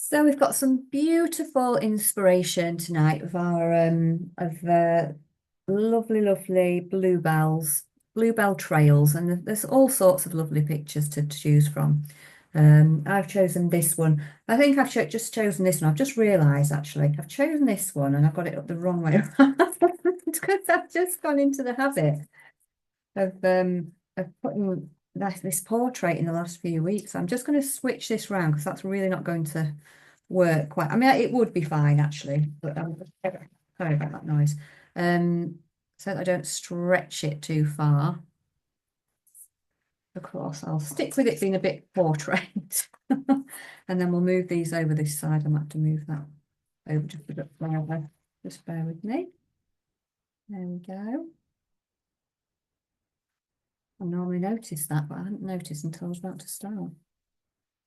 So we've got some beautiful inspiration tonight of our lovely, lovely bluebells, bluebell trails, and there's all sorts of lovely pictures to choose from. I've chosen this one. I think I've just chosen this one. I've just realised actually I've chosen this one and I've got it up the wrong way around because I've just gone into the habit of putting this portrait in the last few weeks. I'm just going to switch this round because that's really not going to work quite. I mean, it would be fine actually, but sorry about that noise. So that I don't stretch it too far. Of course, I'll stick with it being a bit portrait, and then we'll move these over this side. I might have to move that over just a bit further. Just bear with me. There we go. I normally notice that, but I hadn't noticed until I was about to start.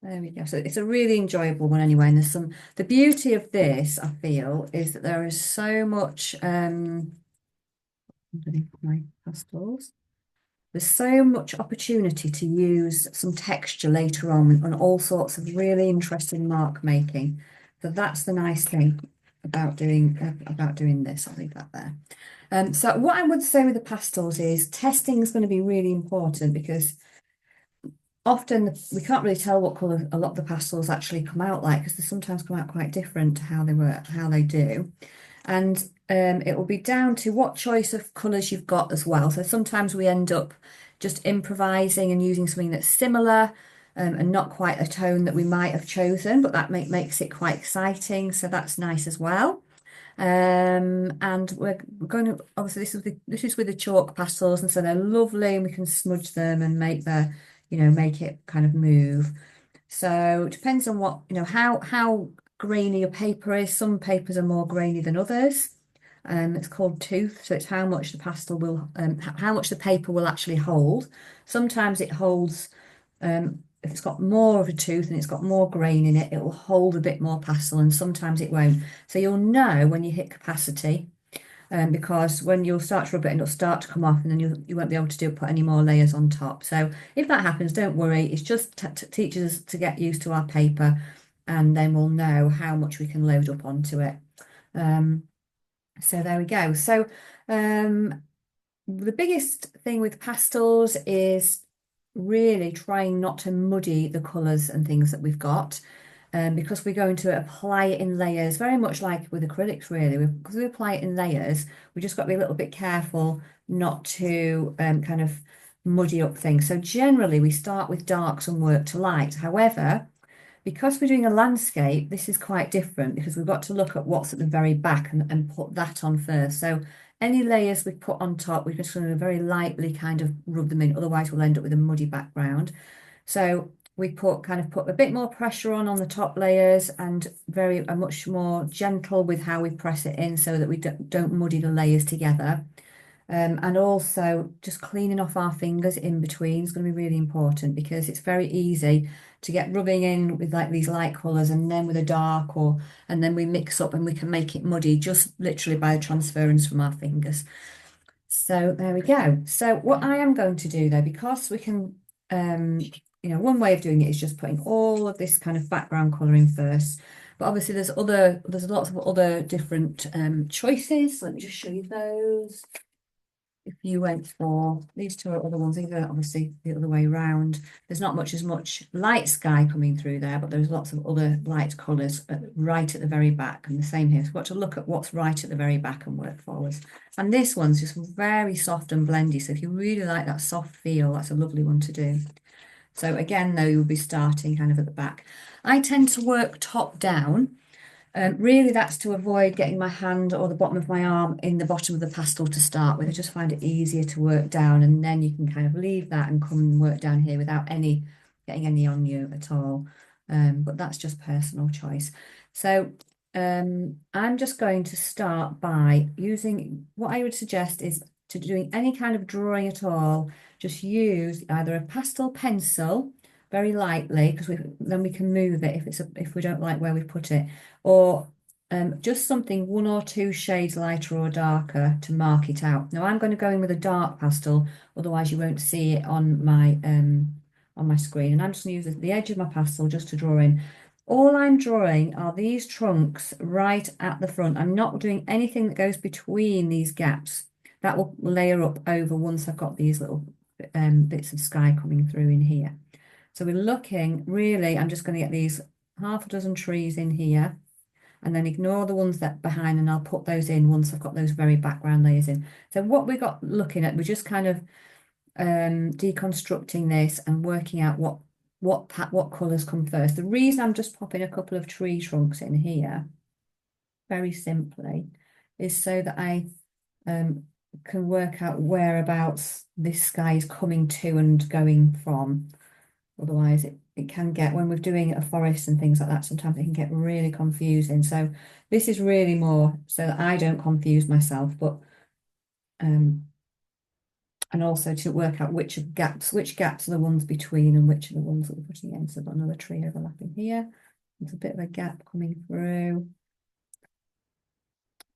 There we go. So it's a really enjoyable one anyway. And there's the beauty of this, I feel, is that there is so much, underneath my pastels. There's so much opportunity to use some texture later on all sorts of really interesting mark making. So that's the nice thing about doing this. I'll leave that there. So what I would say with the pastels is testing is going to be really important because often we can't really tell what colour a lot of the pastels actually come out like because they sometimes come out quite different to how they do. And it will be down to what choice of colours you've got as well. So sometimes we end up just improvising and using something that's similar and not quite a tone that we might have chosen, but that makes it quite exciting. So that's nice as well. And we're going to obviously this is with the chalk pastels, and so they're lovely, and we can smudge them and make it kind of move. So it depends on what how grainy your paper is. Some papers are more grainy than others. It's called tooth, so it's how much the pastel will how much the paper will actually hold. Sometimes it holds if it's got more of a tooth and it's got more grain in it, it will hold a bit more pastel, and sometimes it won't. So you'll know when you hit capacity, because when you'll start to rub it and it'll start to come off, and then you won't be able to put any more layers on top. So if that happens, don't worry. It's just teaches us to get used to our paper, and then we'll know how much we can load up onto it. So there we go. So the biggest thing with pastels is really trying not to muddy the colours and things that we've got. Because we're going to apply it in layers, very much like with acrylics, really. Because we apply it in layers, we just got to be a little bit careful not to kind of muddy up things. So generally, we start with darks and work to light. However, because we're doing a landscape, this is quite different because we've got to look at what's at the very back and put that on first. So any layers we put on top, we're just going to very lightly kind of rub them in. Otherwise, we'll end up with a muddy background. So we put a bit more pressure on the top layers and much more gentle with how we press it in so that we don't muddy the layers together. And also just cleaning off our fingers in between is going to be really important because it's very easy to get rubbing in with like these light colours and then with a dark and then we mix up and we can make it muddy just literally by transference from our fingers. So there we go. So what I am going to do though, because we can one way of doing it is just putting all of this kind of background colouring first. But obviously there's lots of other different choices. Let me just show you those. If you went for these two other ones, these are obviously the other way around. There's not much as much light sky coming through there, but there's lots of other light colours right at the very back, and the same here. So we've got to look at what's right at the very back and work forwards. And this one's just very soft and blendy. So if you really like that soft feel, that's a lovely one to do. So again, though, you'll be starting kind of at the back. I tend to work top down. Really, that's to avoid getting my hand or the bottom of my arm in the bottom of the pastel to start with. I just find it easier to work down, and then you can kind of leave that and come and work down here without getting any on you at all. But that's just personal choice. So I'm just going to start by using what I would suggest is to doing any kind of drawing at all. Just use either a pastel pencil very lightly because then we can move it if we don't like where we put it, or just something 1 or 2 shades lighter or darker to mark it out. Now I'm going to go in with a dark pastel, otherwise you won't see it on my screen. And I'm just going to use the edge of my pastel just to draw in All I'm drawing are these trunks right at the front. I'm not doing anything that goes between these gaps. That will layer up over once I've got these little bits of sky coming through in here. So we're looking, really, I'm just going to get these half a dozen trees in here and then ignore the ones that behind, and I'll put those in once I've got those very background layers in. So what we got looking at, we're just kind of deconstructing this and working out what colours come first. The reason I'm just popping a couple of tree trunks in here, very simply, is so that I can work out whereabouts this sky is coming to and going from. Otherwise, it can get, when we're doing a forest and things like that, sometimes it can get really confusing. So this is really more so that I don't confuse myself, but and also to work out which gaps are the ones between and which are the ones that we're putting in. So I've got another tree overlapping here. There's a bit of a gap coming through.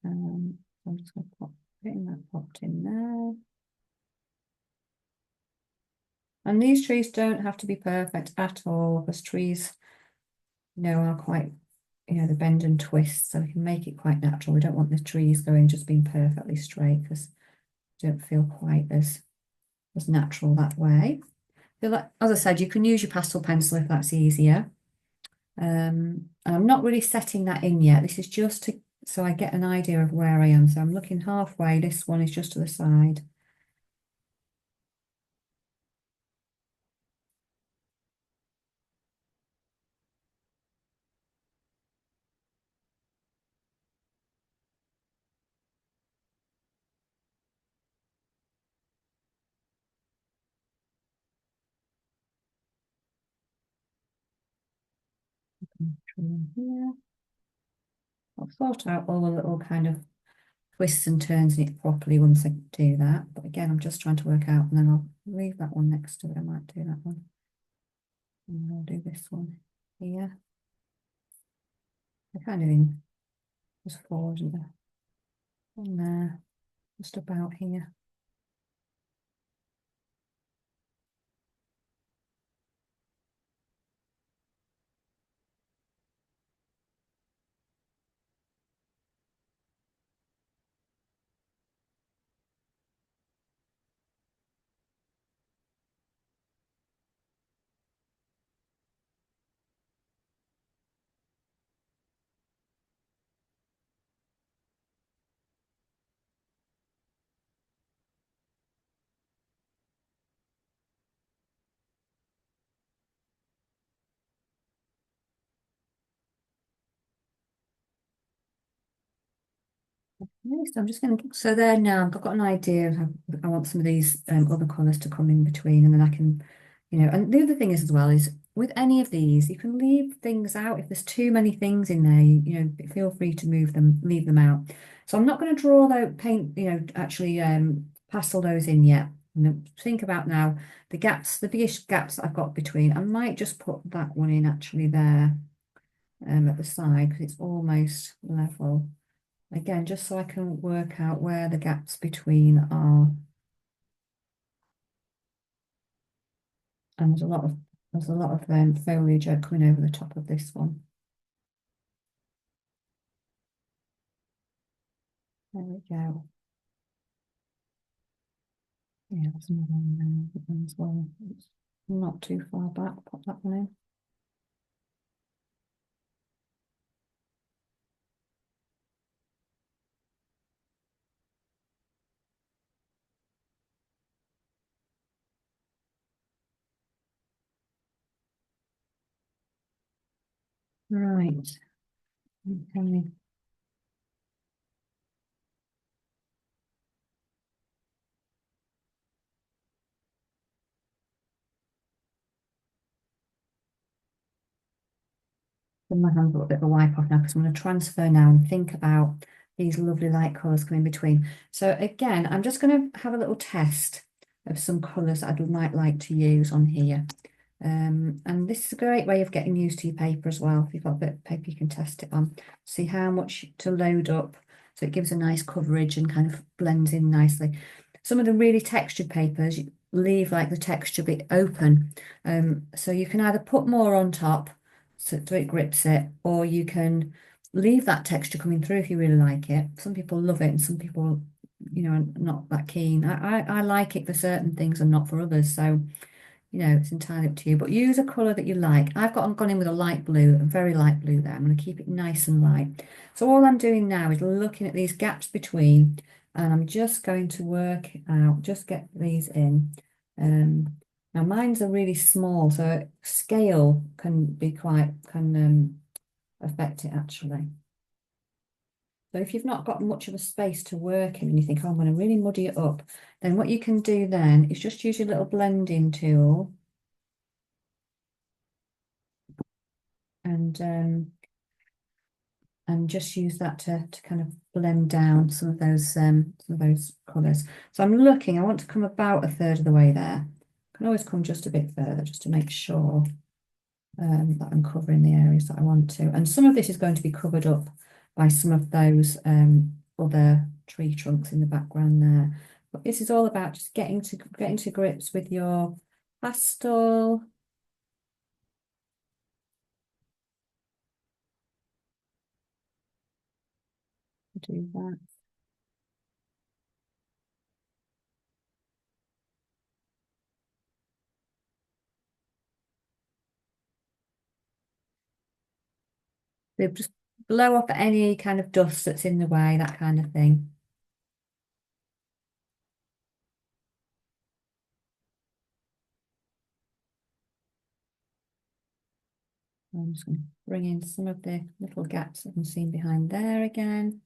I'm just going to pop getting that popped in there. And these trees don't have to be perfect at all, because trees, are quite, they bend and twist, so we can make it quite natural. We don't want the trees just being perfectly straight, because they don't feel quite as natural that way. Like, as I said, you can use your pastel pencil if that's easier. And I'm not really setting that in yet. This is just so I get an idea of where I am. So I'm looking halfway. This one is just to the side. Here. I've thought out all the little kind of twists and turns in it properly once I do that. But again, I'm just trying to work out, and then I'll leave that one next to it. I might do that one. And I'll do this one here. I kind of in just forward and there, just about here. So I'm just going to, so there now I've got an idea of how I want some of these other colours to come in between, and then I can, and the other thing is as well is with any of these, you can leave things out. If there's too many things in there, feel free to leave them out. So I'm not going to draw those paint, actually pastel those in yet. Think about now the gaps, the biggest gaps that I've got between. I might just put that one in actually there at the side, because it's almost level. Again, just so I can work out where the gaps between are. And there's a lot of foliage coming over the top of this one. There we go. Yeah, there's another one there as well. It's not too far back. Pop that one in. Right. Okay. Give my hands a bit of a wipe off now, because I'm going to transfer now and think about these lovely light colours coming between. So again, I'm just going to have a little test of some colours I might like to use on here. And this is a great way of getting used to your paper as well. If you've got a bit of paper, you can test it on. See how much to load up, so it gives a nice coverage and kind of blends in nicely. Some of the really textured papers, you leave like the texture bit open. So you can either put more on top, so it grips it, or you can leave that texture coming through if you really like it. Some people love it and some people, are not that keen. I like it for certain things and not for others. So, it's entirely up to you. But use a colour that you like. I've gone in with a light blue, a very light blue there. I'm going to keep it nice and light. So all I'm doing now is looking at these gaps between, and I'm just going to work out, just get these in. Now mine's are really small, so scale can affect it actually. So if you've not got much of a space to work in and you think, oh, I'm going to really muddy it up, then what you can do then is just use your little blending tool and and just use that to kind of blend down some of those colours. So I'm looking, I want to come about a third of the way there. I can always come just a bit further just to make sure that I'm covering the areas that I want to. And some of this is going to be covered up by some of those other tree trunks in the background there. But this is all about just getting to grips with your pastel. Do that. So just blow off any kind of dust that's in the way, that kind of thing. I'm just going to bring in some of the little gaps that I'm seeing behind there again.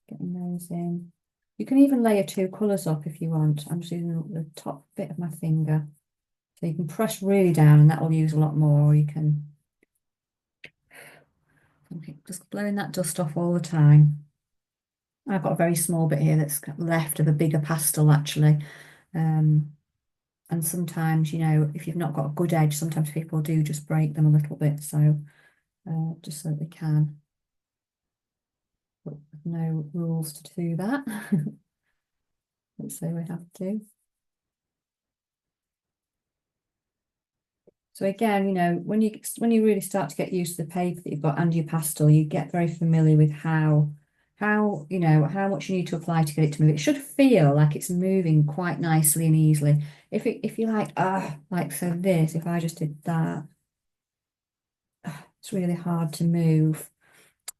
Getting those in. You can even layer two colours up if you want. I'm just using the top bit of my finger. So you can press really down and that will use a lot more. Or you can just blowing that dust off all the time. I've got a very small bit here that's left of a bigger pastel actually. Um, and sometimes, if you've not got a good edge, sometimes people do just break them a little bit. So just so that they can. But no rules to do that. Let's say we have to. So again, when you really start to get used to the paper that you've got and your pastel, you get very familiar with how much you need to apply to get it to move. It should feel like it's moving quite nicely and easily. If you're like so this, if I just did that, it's really hard to move.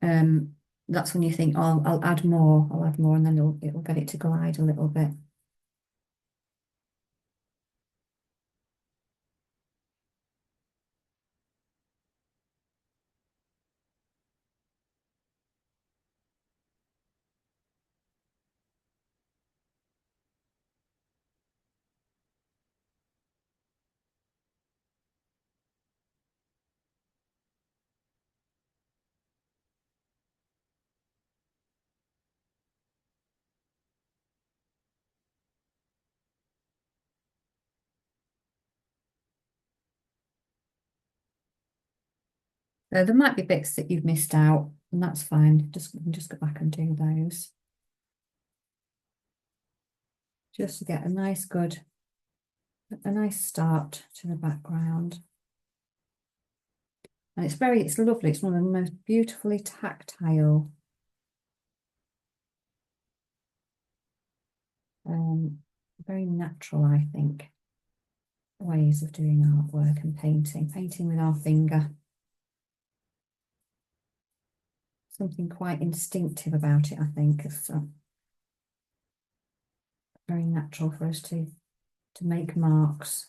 Um, that's when you think, oh, I'll add more, and then it'll get it to glide a little bit. There might be bits that you've missed out, and that's fine. Just go back and do those. Just to get a nice start to the background. And it's lovely. It's one of the most beautifully tactile very natural, I think, ways of doing artwork and painting with our finger. Something quite instinctive about it, I think. It's very natural for us to make marks.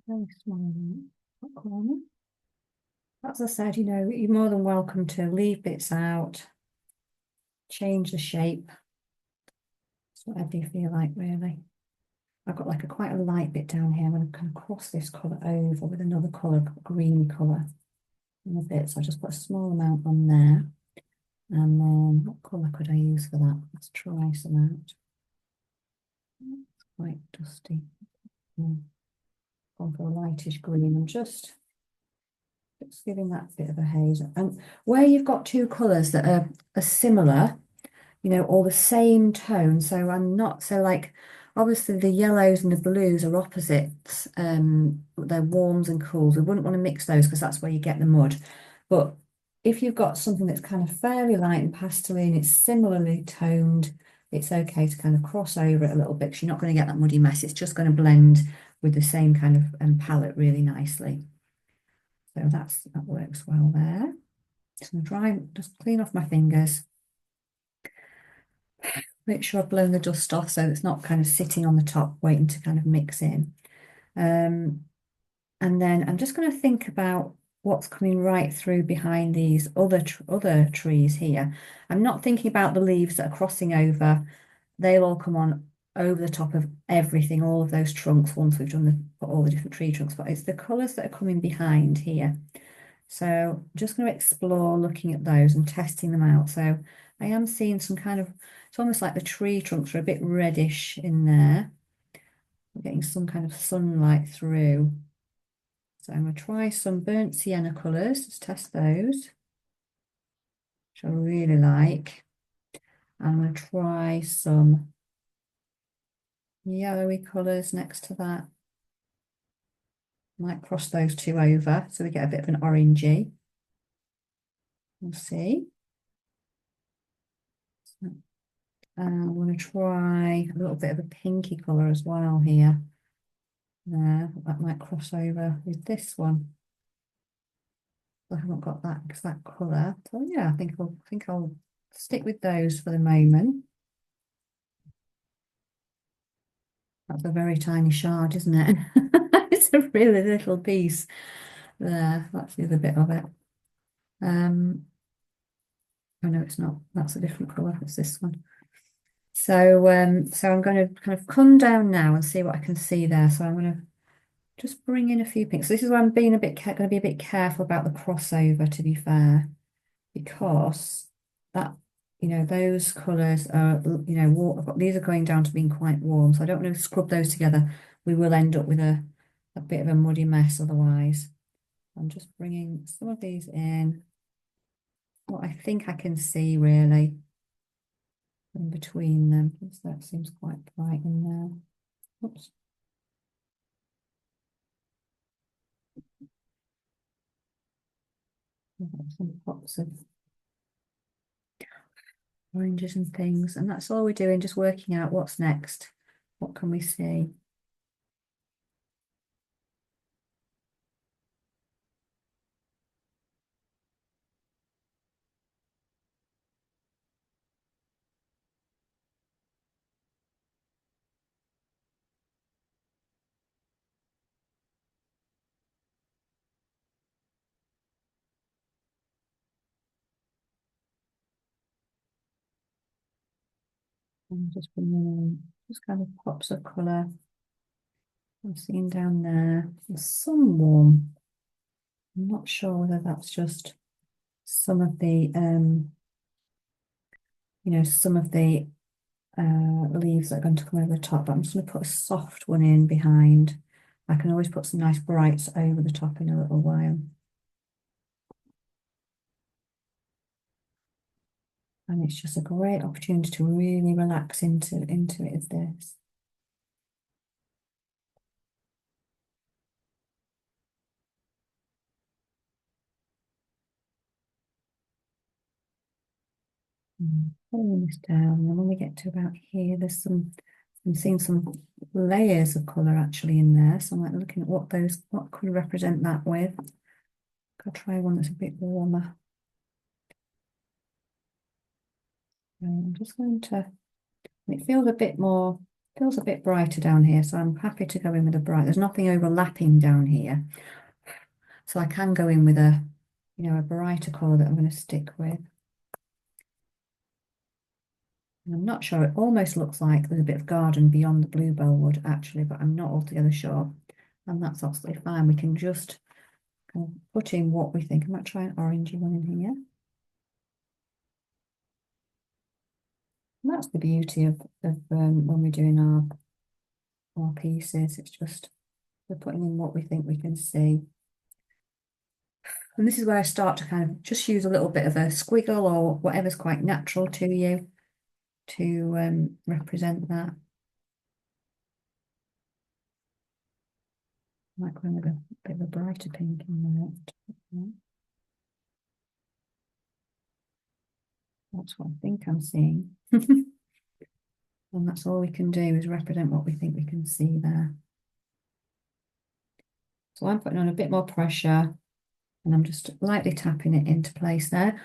Very small corner. As I said, you're more than welcome to leave bits out. change the shape. It's whatever you feel like, really. I've got like a quite a light bit down here. I'm going to kind of cross this colour over with another colour, green colour in a bit. So I just put a small amount on there. And then what colour could I use for that? Let's try some out. It's quite dusty. Gone for a lightish green and just giving that bit of a haze. And where you've got two colours that are similar, you know, all the same tone. So I'm not so like, obviously the yellows and the blues are opposites. They're warms and cools. We wouldn't want to mix those because that's where you get the mud. But if you've got something that's kind of fairly light and pastel and it's similarly toned, it's okay to kind of cross over it a little bit because you're not going to get that muddy mess. It's just going to blend with the same kind of palette really nicely. So that works well there. Just going to dry, just clean off my fingers. Make sure I've blown the dust off so it's not kind of sitting on the top waiting to kind of mix in. And then I'm just going to think about what's coming right through behind these other trees here. I'm not thinking about the leaves that are crossing over. They'll all come on over the top of everything, all of those trunks once we've done all the different tree trunks, but it's the colours that are coming behind here. So I'm just going to explore looking at those and testing them out. So I am seeing some kind of, it's almost like the tree trunks are a bit reddish in there. We're getting some kind of sunlight through. So I'm going to try some burnt sienna colours, let's test those, which I really like. I'm going to try some yellowy colours next to that. Might cross those two over so we get a bit of an orangey. We'll see. I'm going to try a little bit of a pinky colour as well here. There, that might cross over with this one. I haven't got that exact colour. So yeah, I think I'll stick with those for the moment. That's a very tiny shard, isn't it? It's a really little piece. There, that's the other bit of it. Oh no, it's not. That's a different colour. It's this one. So so I'm going to kind of come down now and see what I can see there. So I'm going to just bring in a few pinks. So this is where I'm being a bit going to be a bit careful about the crossover, to be fair, because that, you know, those colours are, you know, these are going down to being quite warm. So I don't want to scrub those together. We will end up with a bit of a muddy mess otherwise. I'm just bringing some of these in. What I think I can see really in between them. That seems quite bright in there. Oops. I've got some pops of oranges and things, and that's all we're doing, just working out what's next. What can we see? I'm just bringing in just kind of pops of colour. I'm seeing down there some warm. I'm not sure whether that's just some of the you know, some of the leaves that are going to come over the top, but I'm just going to put a soft one in behind. I can always put some nice brights over the top in a little while. And it's just a great opportunity to really relax into it as this. Pulling this down, and when we get to about here, there's some, I'm seeing some layers of colour actually in there. So I'm like looking at what could represent that with. I'll try one that's a bit warmer. I'm just going to, it feels a bit more, feels a bit brighter down here, so I'm happy to go in with a bright. There's nothing overlapping down here, so I can go in with a, you know, a brighter colour that I'm going to stick with. I'm not sure, it almost looks like there's a bit of garden beyond the bluebell wood actually, but I'm not altogether sure. And that's absolutely fine. We can just kind of put in what we think. I might try an orangey one in here. And that's the beauty of when we're doing our pieces. It's just we're putting in what we think we can see. And this is where I start to kind of just use a little bit of a squiggle or whatever's quite natural to you to represent that. Like when we've got a bit of a brighter pink in there. That's what I think I'm seeing. And that's all we can do is represent what we think we can see there. So I'm putting on a bit more pressure and I'm just lightly tapping it into place there.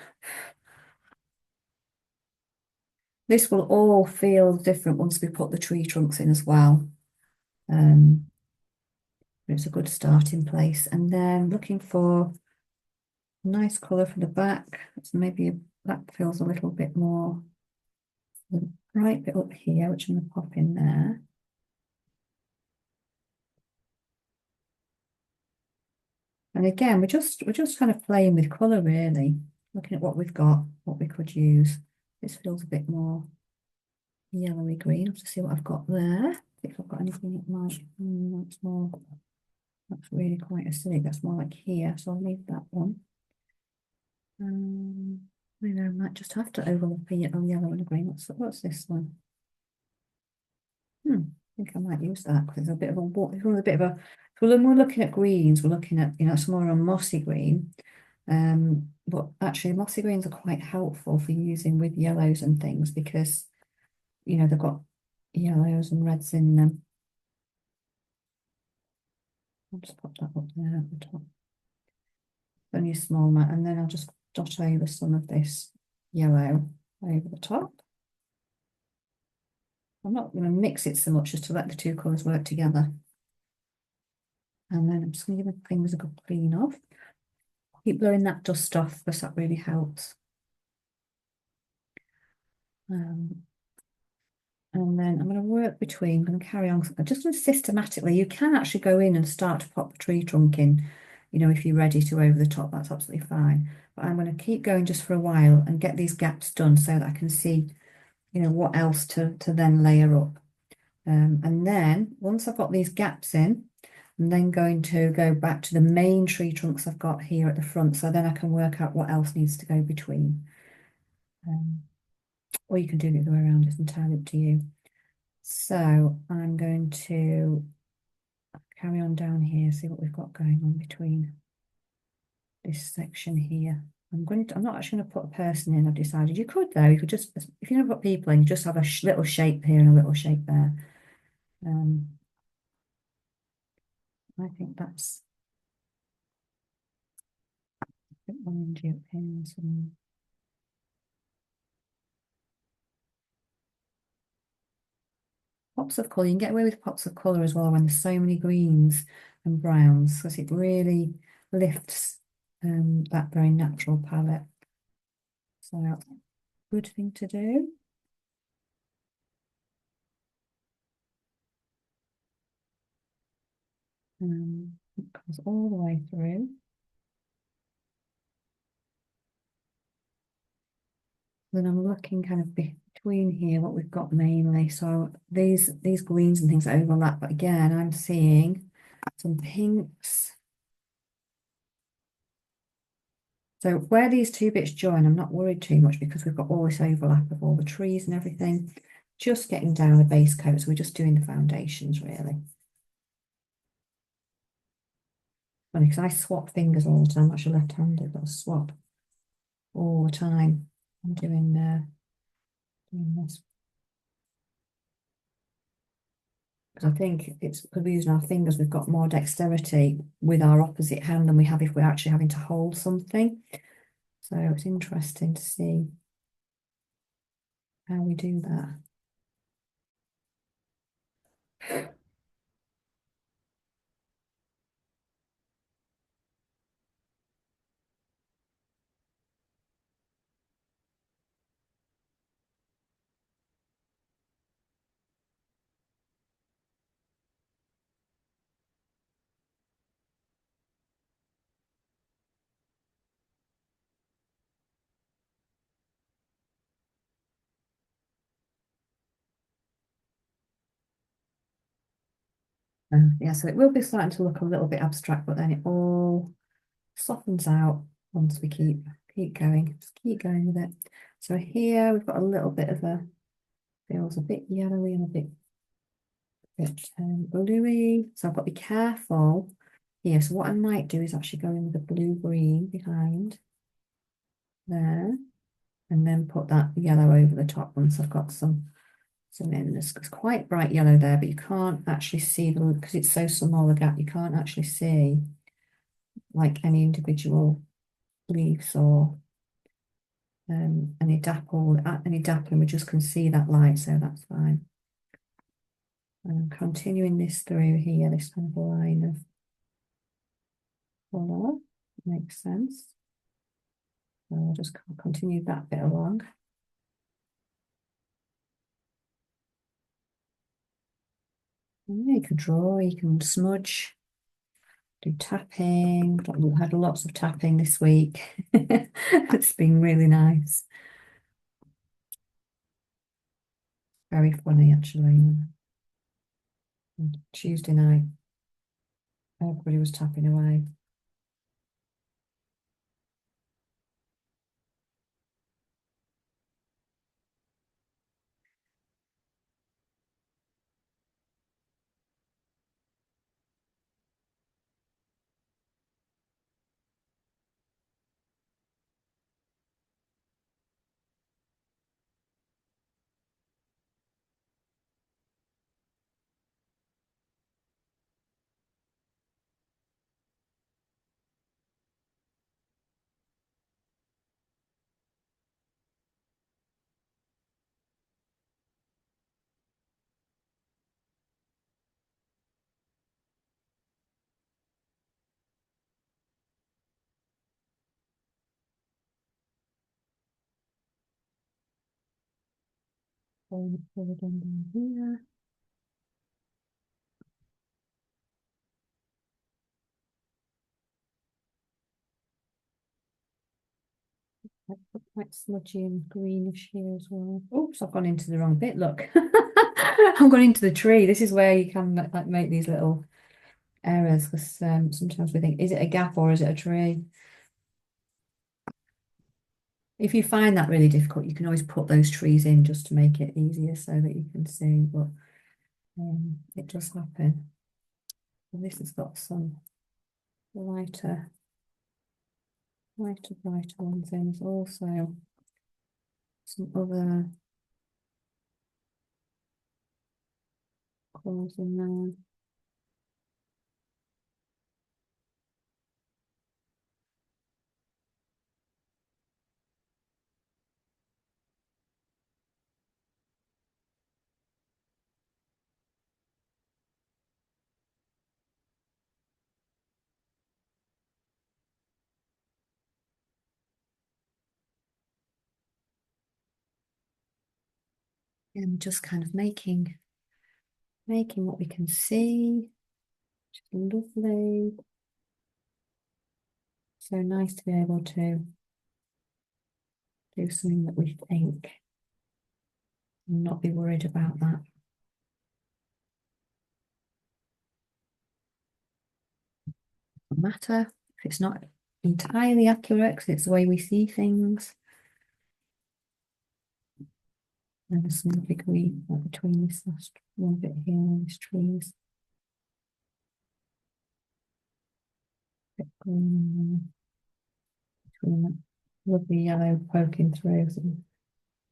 This will all feel different once we put the tree trunks in as well. It's a good starting place. And then looking for a nice colour for the back. So maybe that feels a little bit more the bright bit up here, which I'm going to pop in there. And again, we're just kind of playing with colour really, looking at what we've got, what we could use. This feels a bit more yellowy green. I'll just see what I've got there. If I've got anything that might, that's more, that's really quite acidic. That's more like here, so I'll leave that one. Maybe I might just have to overlap a yellow and a green. What's this one? I think I might use that because it's a bit of a so when we're looking at greens, we're looking at, it's more a mossy green. But actually mossy greens are quite helpful for using with yellows and things because, they've got yellows and reds in them. I'll just pop that up there at the top. Only a small amount, and then I'll just dot over some of this yellow over the top. I'm not going to mix it so much as to let the two colours work together. And then I'm just going to give my fingers a good clean off. Keep blowing that dust off because that really helps. And then I'm going to work between, I'm going to carry on, just going to systematically, you can actually go in and start to pop the tree trunk in, if you're ready to over the top, that's absolutely fine. But I'm going to keep going just for a while and get these gaps done so that I can see, what else to then layer up. And then once I've got these gaps in, I'm then going to go back to the main tree trunks I've got here at the front, so then I can work out what else needs to go between. Or you can do it the other way around, it's entirely up to you. So I'm going to carry on down here, see what we've got going on between this section here. I'm not actually going to put a person in, I've decided. You could though, you could just, if you're going to put people in, you just have a little shape here and a little shape there. I think that's a bit orangey up here and some pops of colour. You can get away with pops of colour as well when there's so many greens and browns because it really lifts that very natural palette. So that's a good thing to do. It comes all the way through. Then I'm looking kind of between here what we've got mainly. So these greens and things overlap, but again, I'm seeing some pinks. So where these two bits join, I'm not worried too much because we've got all this overlap of all the trees and everything. Just getting down a base coat, so we're just doing the foundations really. Funny, because I swap fingers all the time. I'm actually left-handed, but I swap all the time. I'm doing this. Because I think it's because we're using our fingers, we've got more dexterity with our opposite hand than we have if we're actually having to hold something. So it's interesting to see how we do that. Yeah, so it will be starting to look a little bit abstract, but then it all softens out once we keep going. Just keep going with it. So here we've got a little bit of a feels a bit yellowy and a bit bluey. So I've got to be careful here. So what I might do is actually go in with the blue green behind there, and then put that yellow over the top once I've got some in. It's quite bright yellow there, but you can't actually see the because it's so small a gap. You can't actually see like any individual leaves or any dappling. We just can see that light, so that's fine. And continuing this through here, this kind of line of colour makes sense. So I'll just continue that bit along. And yeah, you can draw, you can smudge, do tapping. We've had lots of tapping this week. It's been really nice. Very funny, actually. Tuesday night, everybody was tapping away. Down here. Quite smudgy and greenish here as well. Oops, I've gone into the wrong bit. Look, I'm going into the tree. This is where you can like make these little errors because sometimes we think, is it a gap or is it a tree? If you find that really difficult, you can always put those trees in just to make it easier so that you can see. But it does happen. And this has got some lighter, brighter ones in. There's also some other colours in there. And just kind of making what we can see. Just lovely. So nice to be able to do something that we think and not be worried about that. No matter if it's not entirely accurate, because it's the way we see things. And there's some big weed between this last one bit here and these trees. Bit green between that lovely yellow poking through. So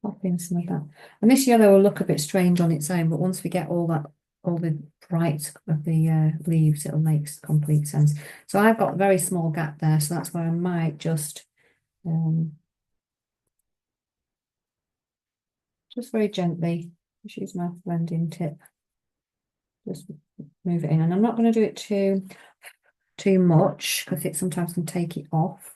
pop in some of that. And this yellow will look a bit strange on its own, but once we get all the bright of the leaves, it'll make complete sense. So I've got a very small gap there, so that's where I might just very gently, just use my blending tip, just move it in. And I'm not going to do it too much because it sometimes can take it off.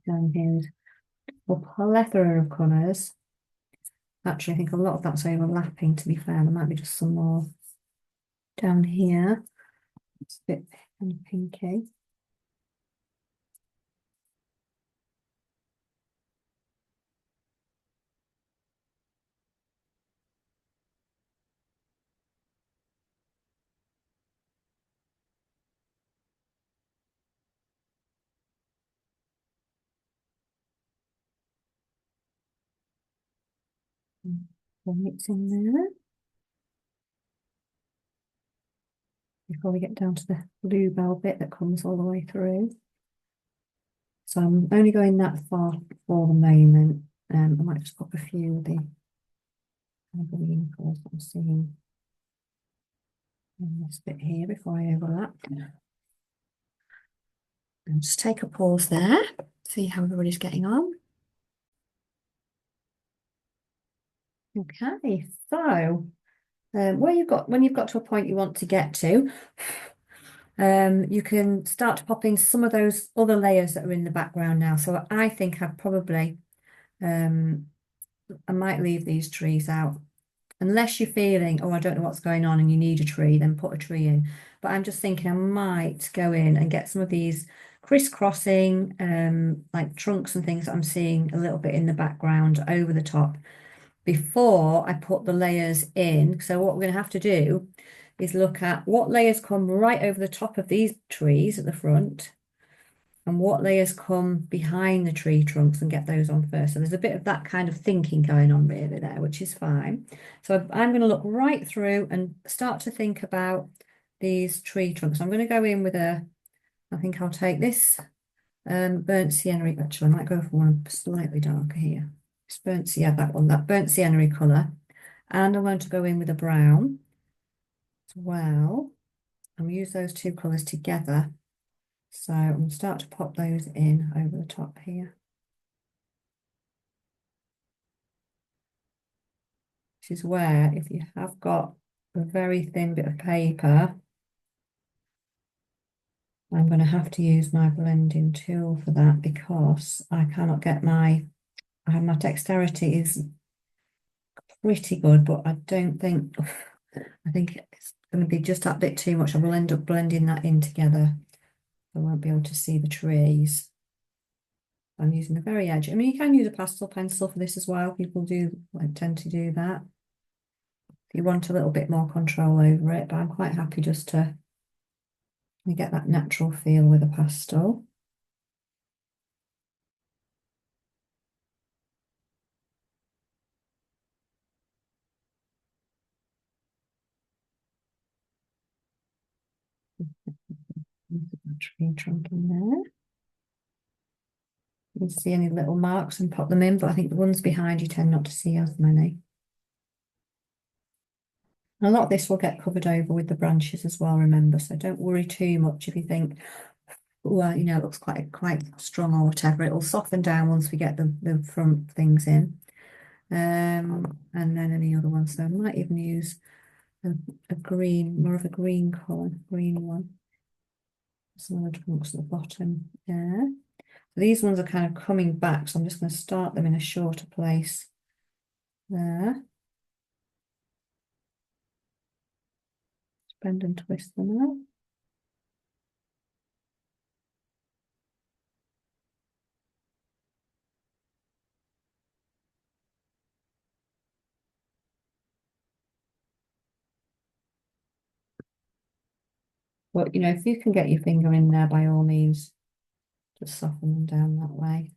Down here is a plethora of colours. Actually, I think a lot of that's overlapping, to be fair. There might be just some more down here. It's a bit kind of pinky. It's in there before we get down to the bluebell bit that comes all the way through. So I'm only going that far for the moment. I might just pop a few of the green colours that I'm seeing in this bit here before I overlap. And just take a pause there, see how everybody's getting on. Okay, so when you've got to a point you want to get to, you can start to pop in some of those other layers that are in the background now. So I think I might leave these trees out. Unless you're feeling, oh, I don't know what's going on and you need a tree, then put a tree in. But I'm just thinking I might go in and get some of these crisscrossing, like trunks and things that I'm seeing a little bit in the background over the top before I put the layers in. So what we're going to have to do is look at what layers come right over the top of these trees at the front and what layers come behind the tree trunks and get those on first. So there's a bit of that kind of thinking going on really there, which is fine. So I'm going to look right through and start to think about these tree trunks. I'm going to go in with I think I'll take this burnt sienna. Actually, I might go for one slightly darker here. It's burnt, yeah, that one, that burnt sienna colour. And I'm going to go in with a brown as well. And use those two colours together. So I'm going to start to pop those in over the top here. This is where, if you have got a very thin bit of paper, I'm going to have to use my blending tool for that because I cannot get my dexterity is pretty good, but I don't think, I think it's going to be just that bit too much. I will end up blending that in together. I won't be able to see the trees. I'm using the very edge. I mean, you can use a pastel pencil for this as well. People do tend to do that if you want a little bit more control over it, but I'm quite happy just to get that natural feel with a pastel. Tree trunk in there. You can see any little marks and pop them in, but I think the ones behind you tend not to see as many. And a lot of this will get covered over with the branches as well, remember, so don't worry too much if you think, well, you know, it looks quite strong or whatever. It'll soften down once we get the front things in. And then any other ones. So I might even use a green, more of a green colour, green one. Some of the trunks at the bottom there. So these ones are kind of coming back, so I'm just going to start them in a shorter place there. Bend and twist them out. But, you know, if you can get your finger in there, by all means, just soften them down that way.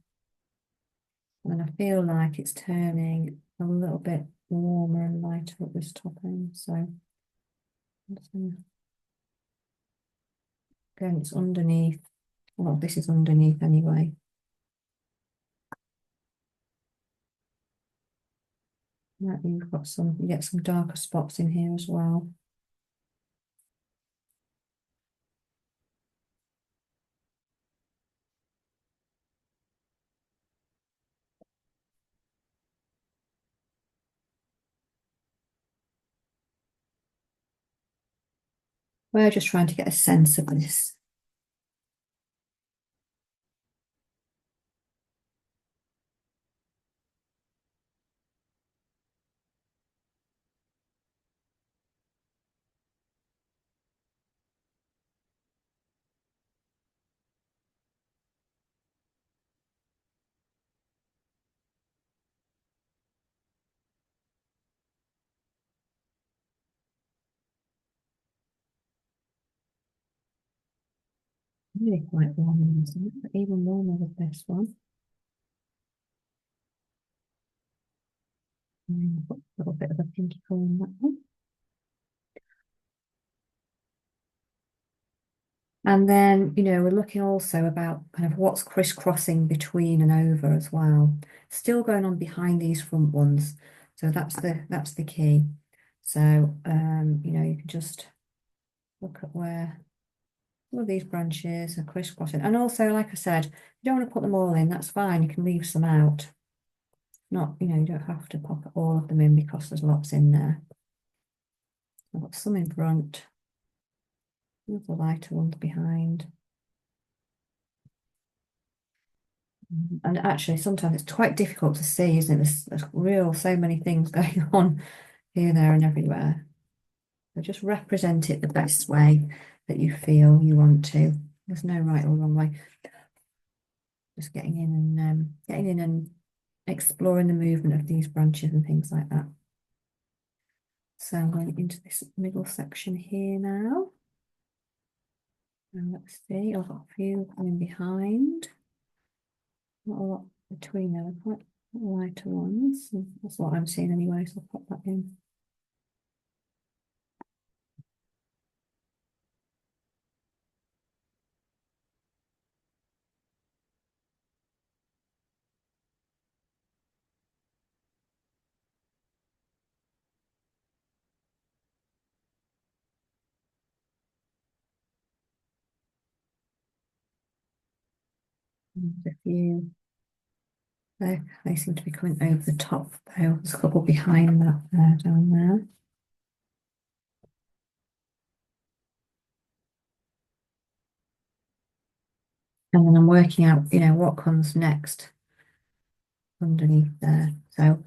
And I feel like it's turning a little bit warmer and lighter at this top end. So, again, it's underneath. Well, this is underneath anyway. You've got some, you get some darker spots in here as well. We're just trying to get a sense of this Really quite warm, isn't it? But even warmer with this one. And then put a little bit of a pinky colour in that one. And then, we're looking also about kind of what's crisscrossing between and over as well. Still going on behind these front ones. So that's the key. So, you can just look at where all of these branches are crisscrossing. And also, like I said, you don't want to put them all in, that's fine. You can leave some out. Not, you don't have to pop all of them in because there's lots in there. I've got some in front, the lighter ones behind. And actually, sometimes it's quite difficult to see, isn't it? There's so many things going on here, there, and everywhere. So just represent it the best way that you feel you want to. There's no right or wrong way. Just getting in and exploring the movement of these branches and things like that. So I'm going into this middle section here now. And let's see, I've got a few coming behind. Not a lot between them, quite lighter ones. And that's what I'm seeing anyway, so I'll pop that in. There's a few. They seem to be coming over the top though. There's a couple behind that there, down there. And then I'm working out, what comes next underneath there. So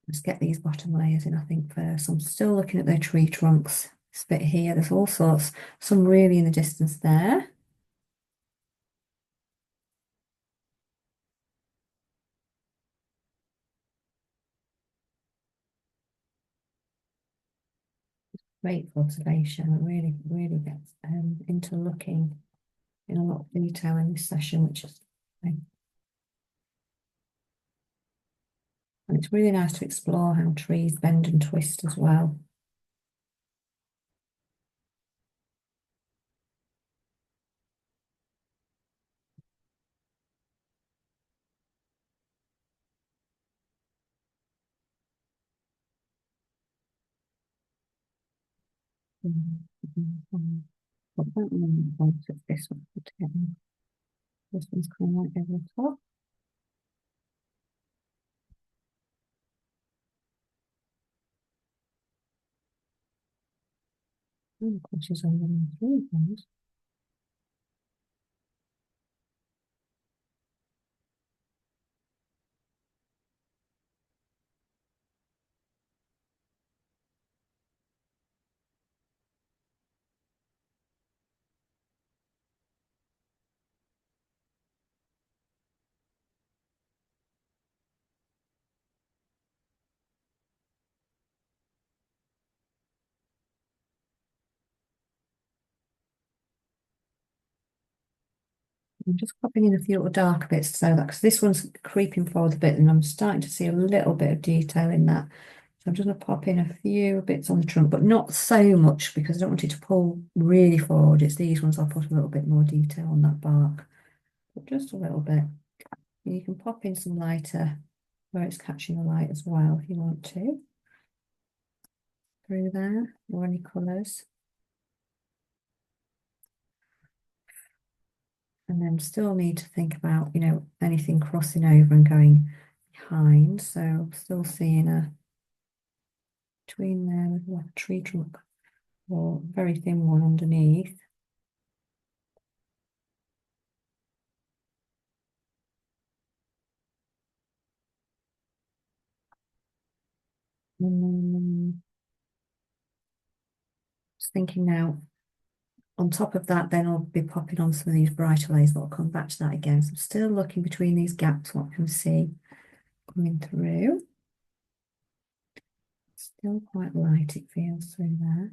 let's get these bottom layers in, I think, first. I'm still looking at their tree trunks. This bit here, there's all sorts, some really in the distance there. Great observation. It really, really gets into looking in a lot of detail in this session, which is and it's really nice to explore how trees bend and twist as well. Put that one on to this one together. This one's kind of like over the top. And of course, she's only three things. I'm just popping in a few little dark bits so that because this one's creeping forward a bit and I'm starting to see a little bit of detail in that. So I'm just going to pop in a few bits on the trunk, but not so much because I don't want it to pull really forward. It's these ones I'll put a little bit more detail on that bark, but just a little bit. And you can pop in some lighter where it's catching the light as well if you want to. Through there, or any colours. And then still need to think about, anything crossing over and going behind. So I'm still seeing a between there with like a tree trunk or very thin one underneath. Just thinking now, on top of that, then I'll be popping on some of these brighter layers, but I'll come back to that again. So I'm still looking between these gaps, what I can see coming through. Still quite light, it feels through there.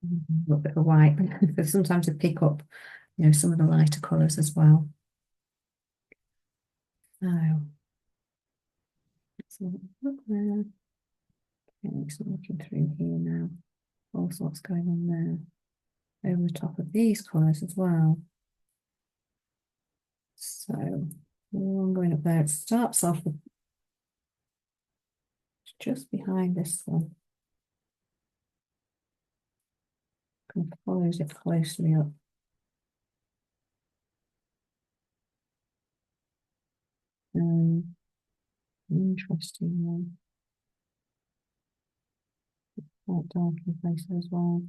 A little bit of white, because sometimes they pick up, some of the lighter colours as well. So, so look there. Okay, so looking through here now. All sorts going on there. Over the top of these colours as well. So, one going up there. It starts off with just behind this one. And follows it closely up. Interesting one. Quite dark in places as well.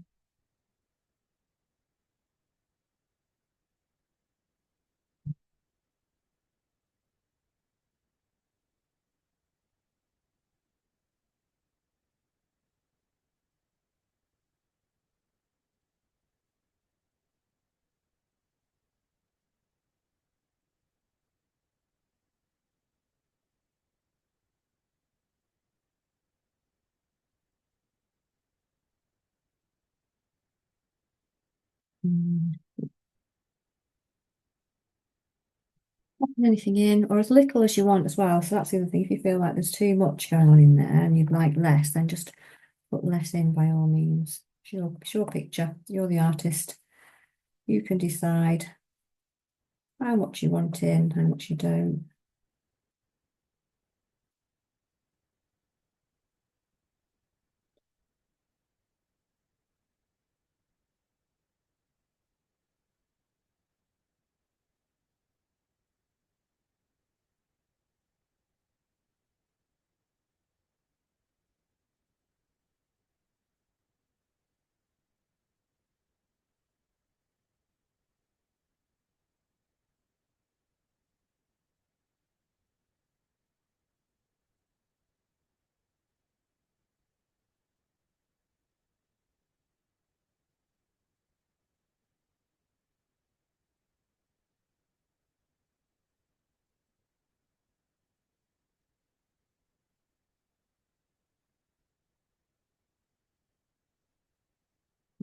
Mm. Popping anything in, or as little as you want as well. So that's the other thing. If you feel like there's too much going on in there and you'd like less, then just put less in by all means. It's your picture. You're the artist. You can decide how much you want in, how much you don't.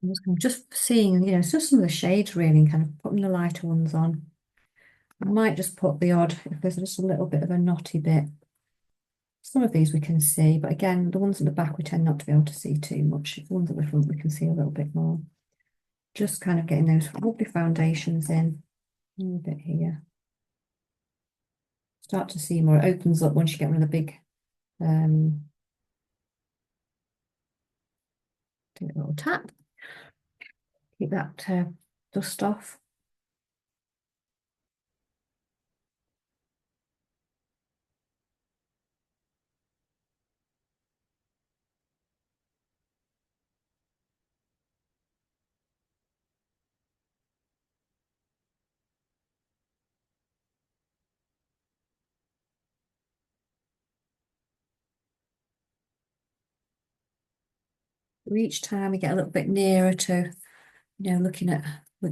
I'm just seeing, it's just some of the shades really, and kind of putting the lighter ones on. I might just put the odd, if there's just a little bit of a knotty bit. Some of these we can see, but again, the ones at the back we tend not to be able to see too much. The ones at the front we can see a little bit more. Just kind of getting those lovely foundations in. A little bit here. Start to see more. It opens up once you get rid of the big, do a little tap. Keep that dust off. Each time we get a little bit nearer to, we're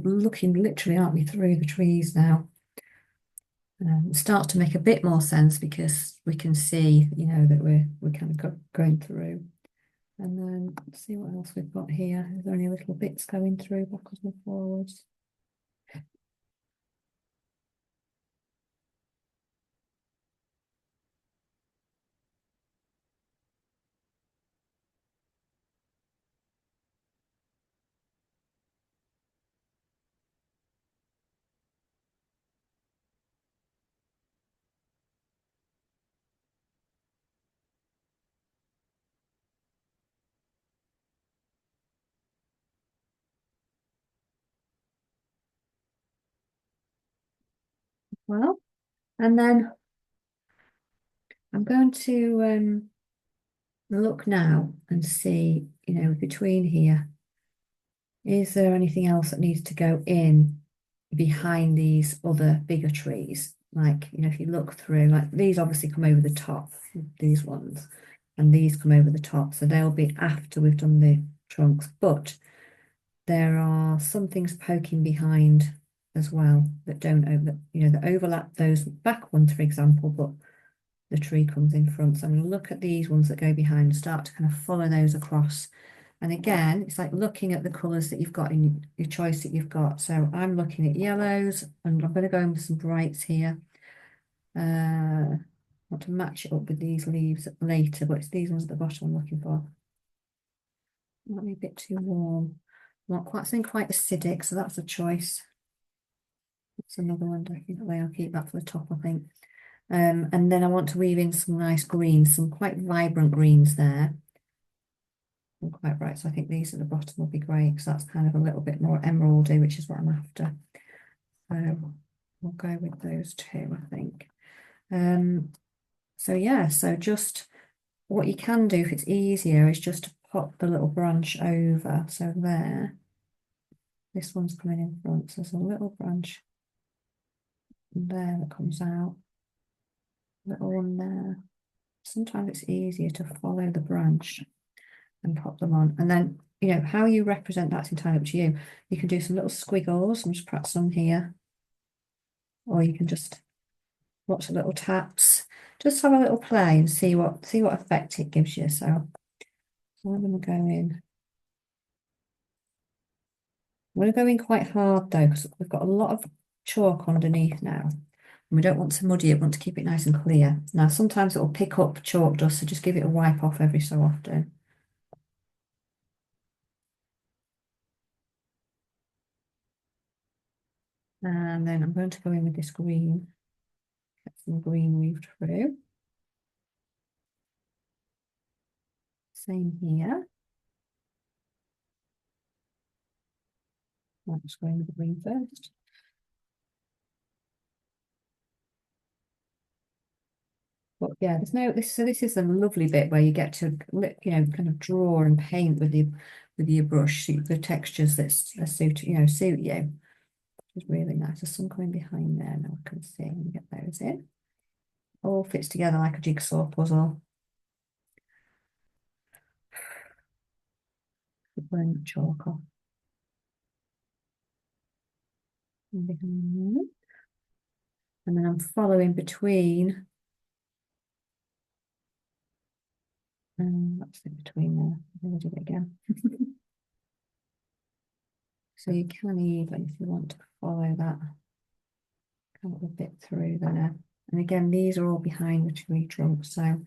looking literally, aren't we, through the trees now. It starts to make a bit more sense because we can see, that we're kind of going through. And then let's see what else we've got here. Is there any little bits going through backwards and forwards? Well, and then I'm going to look now and see, between here, Is there anything else that needs to go in behind these other bigger trees? Like, if you look through, like these obviously come over the top, these ones, and these come over the top. So they'll be after we've done the trunks, but there are some things poking behind as well that don't over, that overlap those back ones, for example, but the tree comes in front. So I'm going to look at these ones that go behind and start to kind of follow those across. And again, it's like looking at the colours that you've got in your choice that you've got. So I'm looking at yellows and I'm going to go in with some brights here. I want to match it up with these leaves later, but it's these ones at the bottom I'm looking for. Might be a bit too warm. Not quite, something quite acidic, so that's a choice. That's another one, definitely. I'll keep that for the top, I think. And then I want to weave in some nice greens, some quite vibrant greens there. Not quite right, so I think these at the bottom will be great because that's kind of a little bit more emeraldy, which is what I'm after. So we'll go with those two, I think. So yeah, so just what you can do if it's easier is just to pop the little branch over. So there, this one's coming in front, so there's a little branch there that comes out, little one there. Sometimes it's easier to follow the branch and pop them on. And then, how you represent that's entirely up to you. You can do some little squiggles and just perhaps some here. Or you can just lots of little taps. Just have a little play and see what effect it gives you. So I'm going to go in. I'm going to go in quite hard though, because we've got a lot of chalk underneath now. And we don't want to muddy it, we want to keep it nice and clear. Now, sometimes it will pick up chalk dust, so just give it a wipe off every so often. And then I'm going to go in with this green, get some green weaved through. Same here. I'll just go in with the green first. But yeah, so this is a lovely bit where you get to, kind of draw and paint with your brush, see the textures that suit you, which is really nice. There's some coming behind there now I can see and get those in. All fits together like a jigsaw puzzle. Putting the chalk off. And behind there. And then I'm following between. That's in between there. I'm going to do it again. So you can even, if you want to follow that, kind of a bit through there. And again, these are all behind the tree trunk. So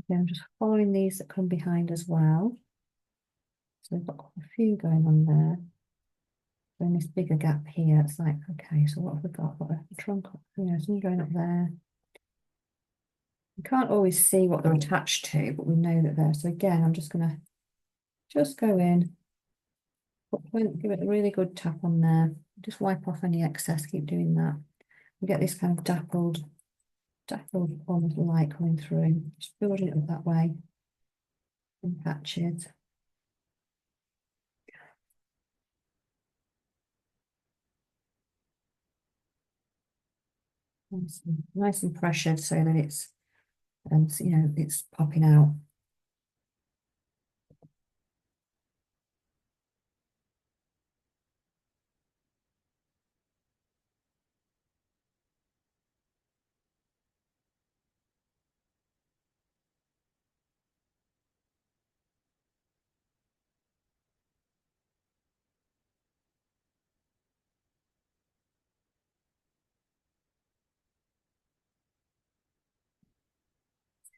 again, I'm just following these that come behind as well. So we've got quite a few going on there. So in this bigger gap here, it's like, okay, so what have we got? Got a trunk, some going up there. You can't always see what they're attached to, but we know that they're. So again, I'm just going to just go in, give it a really good tap on there. Just wipe off any excess, keep doing that. We get this kind of dappled almost light coming through. Just building it up that way in patches. Nice and pressured so that it's, it's popping out.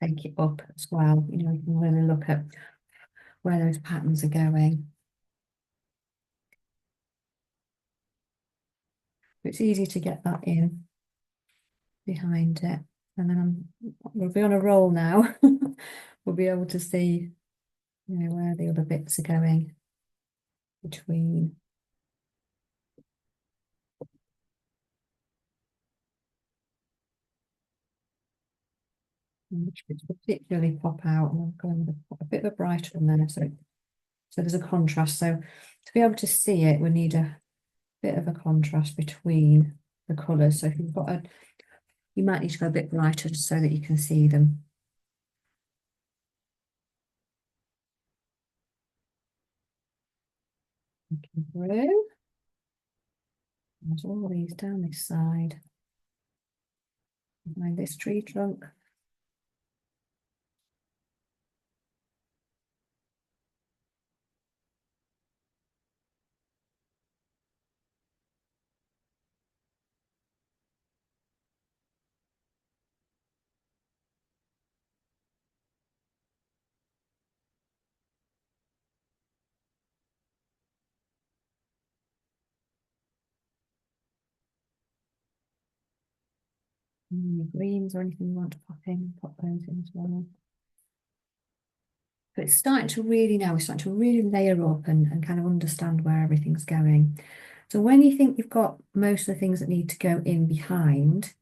take it up as well. You know, you can really look at where those patterns are going. It's easy to get that in behind it. And then we'll be on a roll now. We'll be able to see, you know, where the other bits are going between. Which bits particularly pop out. And I'm going with a bit of a brighter one there, so there's a contrast. So to be able to see it, we need a bit of a contrast between the colours. So if you've got you might need to go a bit brighter just so that you can see them. Looking through. There's all these down this side. Behind this tree trunk. Any greens or anything you want to pop in, pop those in as well. But it's starting to really now, we're starting to really layer up and kind of understand where everything's going. So when you think you've got most of the things that need to go in behind,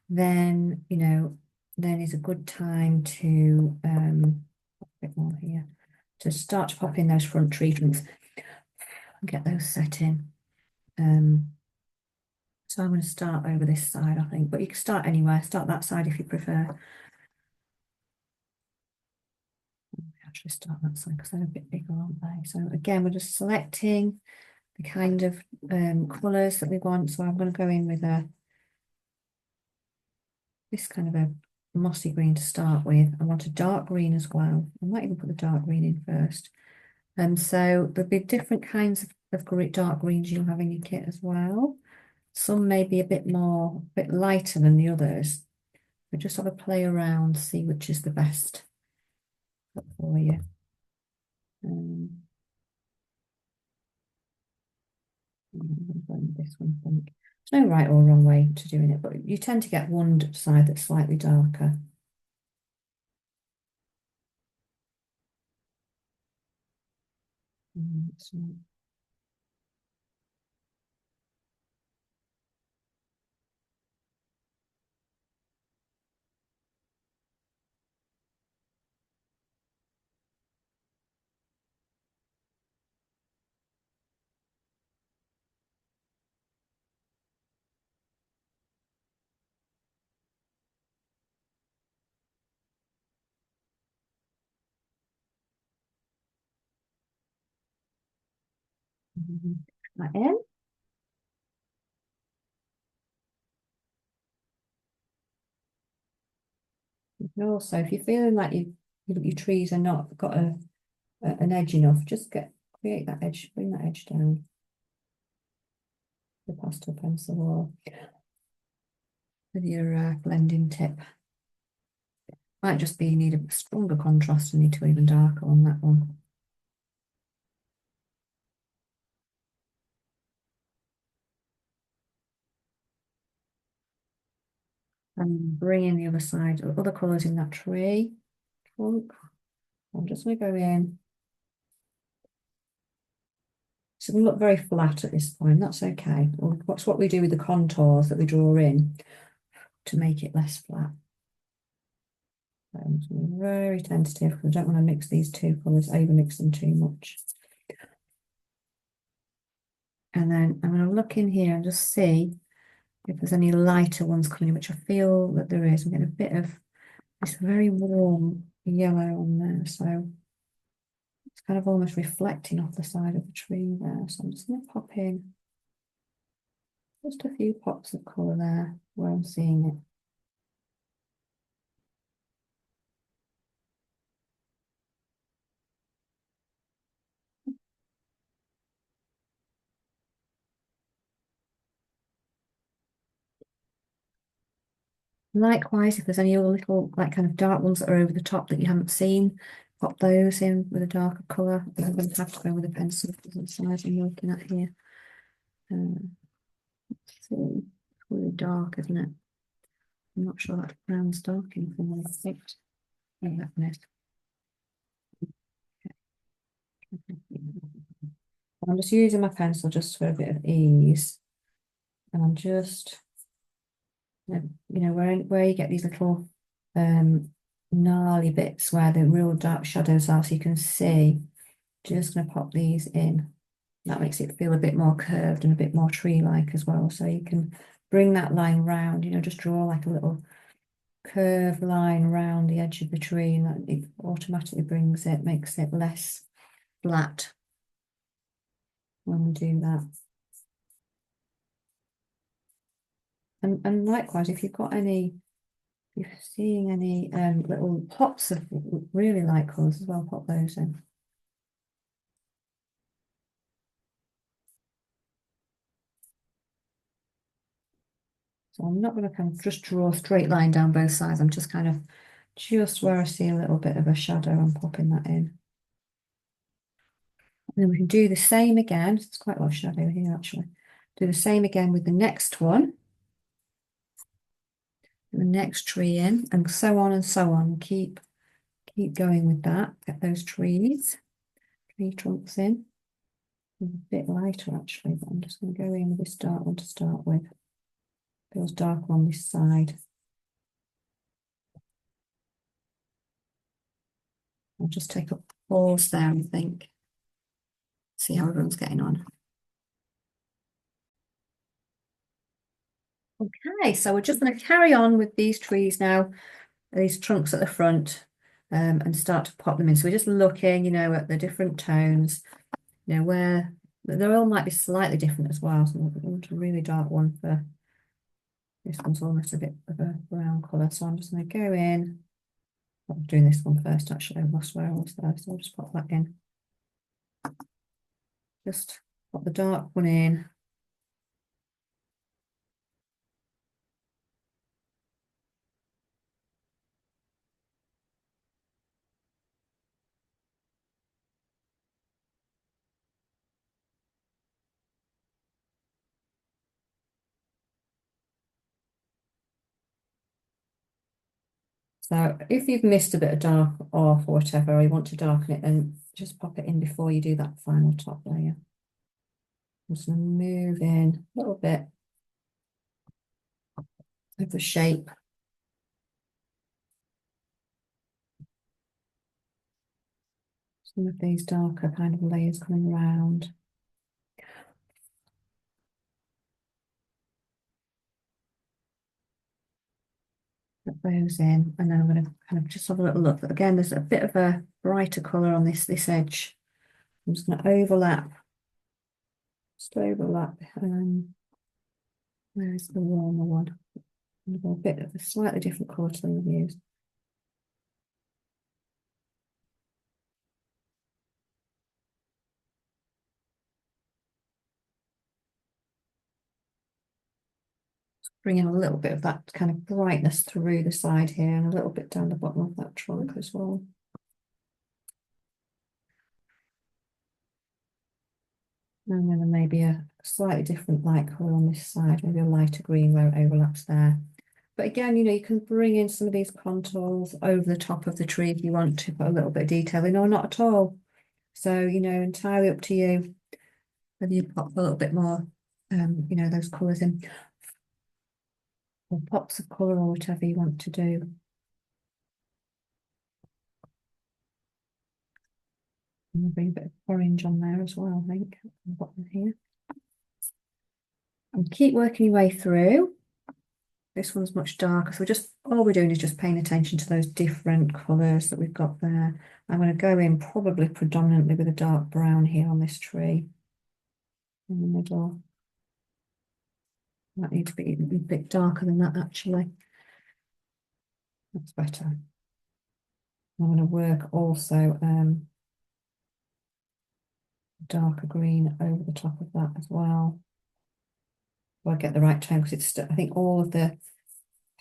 then, you know, then is a good time to, a bit more here, to start to pop in those front tree trunks and get those set in. So I'm going to start over this side, I think, but you can start anywhere, start that side if you prefer. Actually start that side because they're a bit bigger, aren't they? So again, we're just selecting the kind of colours that we want. So I'm going to go in with this kind of a mossy green to start with. I want a dark green as well. I might even put the dark green in first. And so there'll be different kinds of dark greens you'll have in your kit as well. Some may be a bit lighter than the others. But just have a play around, see which is the best for you. This one, I think. There's no right or wrong way to doing it, but you tend to get one side that's slightly darker. So that in. You can also, if you're feeling like your trees are not got an edge enough, just create that edge, bring that edge down the pastel pencil or with your blending tip. Might just be you need a stronger contrast and need to go even darker on that one. And bring in the other side, other colours in that tree trunk. I'm just going to go in. So we look very flat at this point. That's okay. That's what we do with the contours that we draw in to make it less flat. Very tentative because I don't want to mix these two colours, over mix them too much. And then I'm going to look in here and just see if there's any lighter ones coming in, which I feel that there is. I'm getting a bit of this very warm yellow on there. So it's kind of almost reflecting off the side of the tree there. So I'm just going to pop in just a few pops of colour there where I'm seeing it. Likewise, if there's any other little, like kind of dark ones that are over the top that you haven't seen, pop those in with a darker colour. I'm going to have to go with a pencil because of the size I'm looking at here. Let's see, it's really dark, isn't it? I'm not sure that brown's dark enough in my effect. Oh, that one is. I'm just using my pencil just for a bit of ease. And I'm just, where you get these little gnarly bits where the real dark shadows are, so you can see, just going to pop these in. That makes it feel a bit more curved and a bit more tree-like as well. So you can bring that line round, just draw like a little curved line around the edge of the tree, and that it automatically makes it less flat when we do that. And likewise, if you've got any, if you're seeing any little pops of really light colours as well, pop those in. So I'm not going to kind of just draw a straight line down both sides. I'm just kind of just where I see a little bit of a shadow, I'm popping that in. And then we can do the same again. It's quite a lot of shadow here actually. Do the same again with the next one. And the next tree in, and so on and so on. Keep going with that. Get those tree trunks in. A bit lighter actually, but I'm just going to go in with this dark one to start with. Feels darker on this side. I'll just take a pause there and think. See how everyone's getting on. Okay, so we're just going to carry on with these trees now, these trunks at the front, and start to pop them in. So we're just looking, at the different tones, where they all might be slightly different as well. So we want a really dark one for this one's almost a bit of a brown colour. So I'm just going to go in. I'm doing this one first actually. I lost where I was there, so I'll just pop that in. Just pop the dark one in. So if you've missed a bit of dark off or whatever, or you want to darken it, then just pop it in before you do that final top layer. I'm just going to move in a little bit of the shape. Some of these darker kind of layers coming around. Put those in, and then I'm going to kind of just have a little look. But again, there's a bit of a brighter colour on this edge. I'm just going to overlap. Just overlap. Where's the warmer one? A bit of a slightly different colour to the used. Bring in a little bit of that kind of brightness through the side here and a little bit down the bottom of that trunk as well. And then maybe a slightly different light colour on this side, maybe a lighter green where it overlaps there. But again, you can bring in some of these contours over the top of the tree if you want to put a little bit of detail in or not at all. So, entirely up to you whether you pop a little bit more, those colours in, or pops of colour or whatever you want to do. And bring a bit of orange on there as well, I think, at the bottom here. And keep working your way through. This one's much darker, so all we're doing is just paying attention to those different colours that we've got there. I'm going to go in probably predominantly with a dark brown here on this tree in the middle. Might need to be a bit darker than that actually. That's better. I'm going to work also darker green over the top of that as well. So I get the right tone, because I think all of the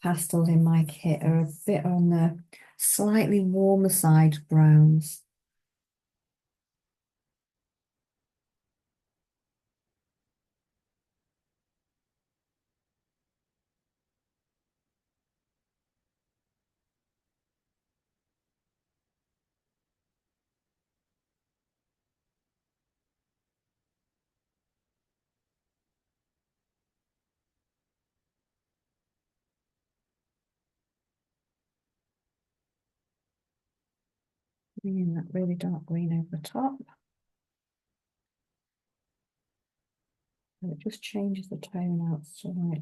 pastels in my kit are a bit on the slightly warmer side browns. And that really dark green over the top. And it just changes the tone out slightly.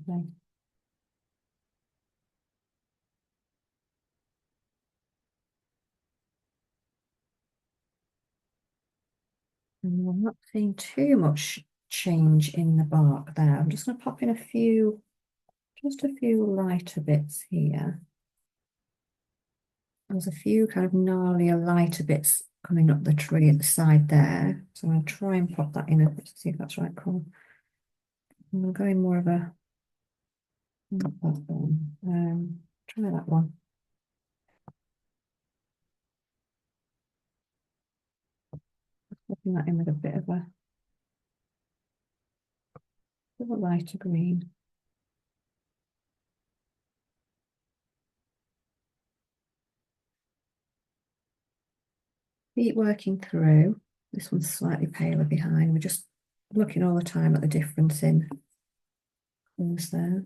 And I'm not seeing too much change in the bark there. I'm just going to pop in just a few lighter bits here. There's a few kind of gnarlier, lighter bits coming up the tree at the side there. So I'm going to try and pop that in a bit to see if that's right. Cool. And I'm going more of a, not that one. Try that one. Popping that in with a bit of a lighter green. Keep working through. This one's slightly paler behind. We're just looking all the time at the difference in colours there.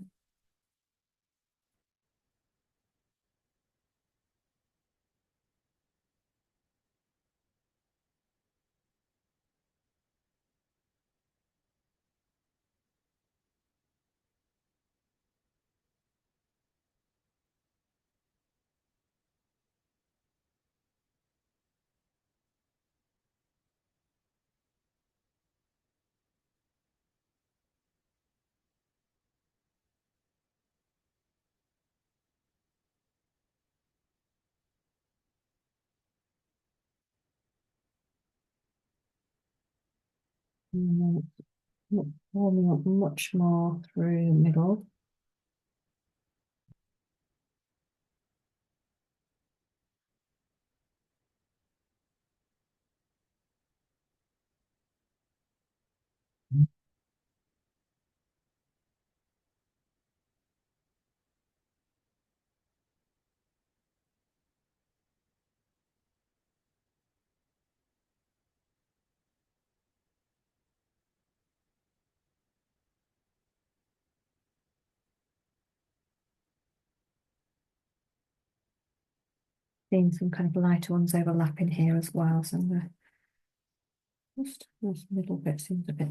And warming up much more through the middle. Seeing some kind of lighter ones overlapping here as well. So I'm going to just this middle bit seems a bit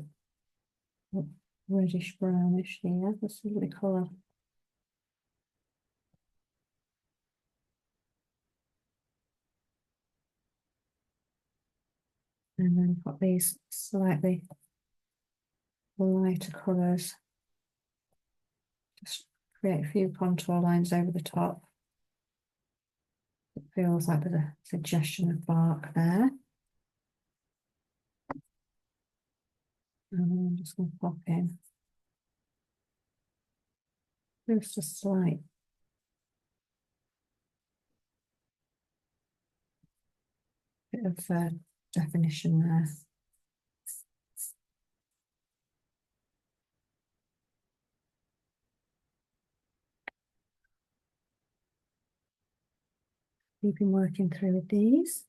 reddish brownish here. Let's see what the colour. And then put these slightly lighter colours. Just create a few contour lines over the top. It feels like there's a suggestion of bark there. And I'm just going to pop in just a slight bit of definition there. We've been working through with these.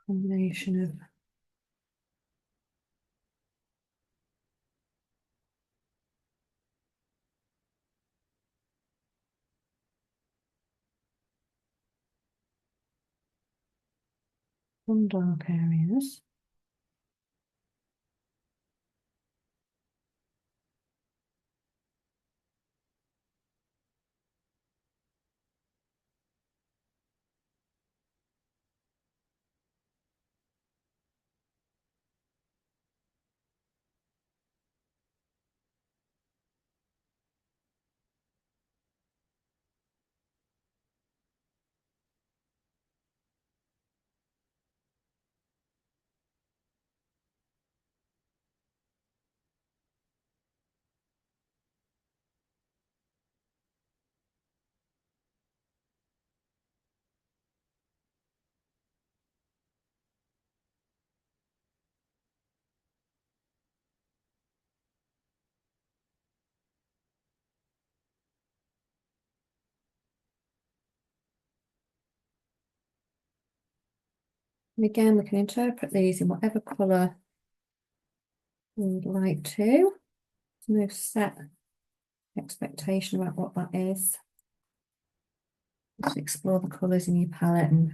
Combination of some dark areas. And again, we can interpret these in whatever colour we would like to. There's no set expectation about what that is. Just explore the colours in your palette and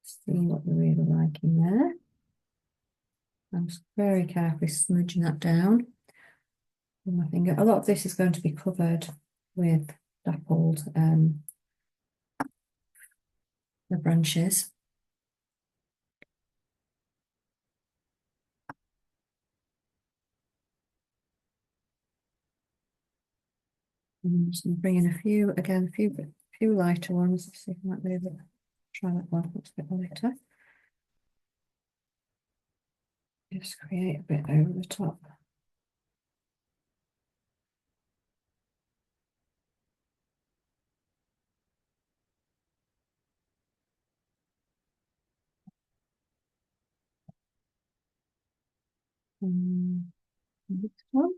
see what you really like in there. I'm just very carefully smudging that down with my finger. A lot of this is going to be covered with dappled the branches. I'm just going to bring in a few, again, a few lighter ones. Let's see if I might move it. Try that one, looks a bit lighter. Just create a bit over the top. This one.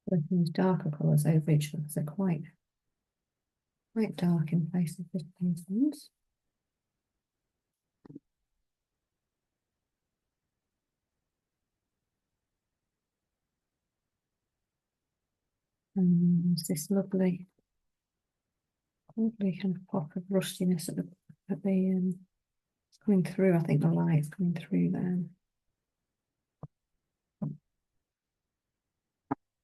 With these darker colours over each other, they're quite dark in places with these ones. And there's this lovely kind of pop of rustiness at the it's coming through. I think the light's coming through there.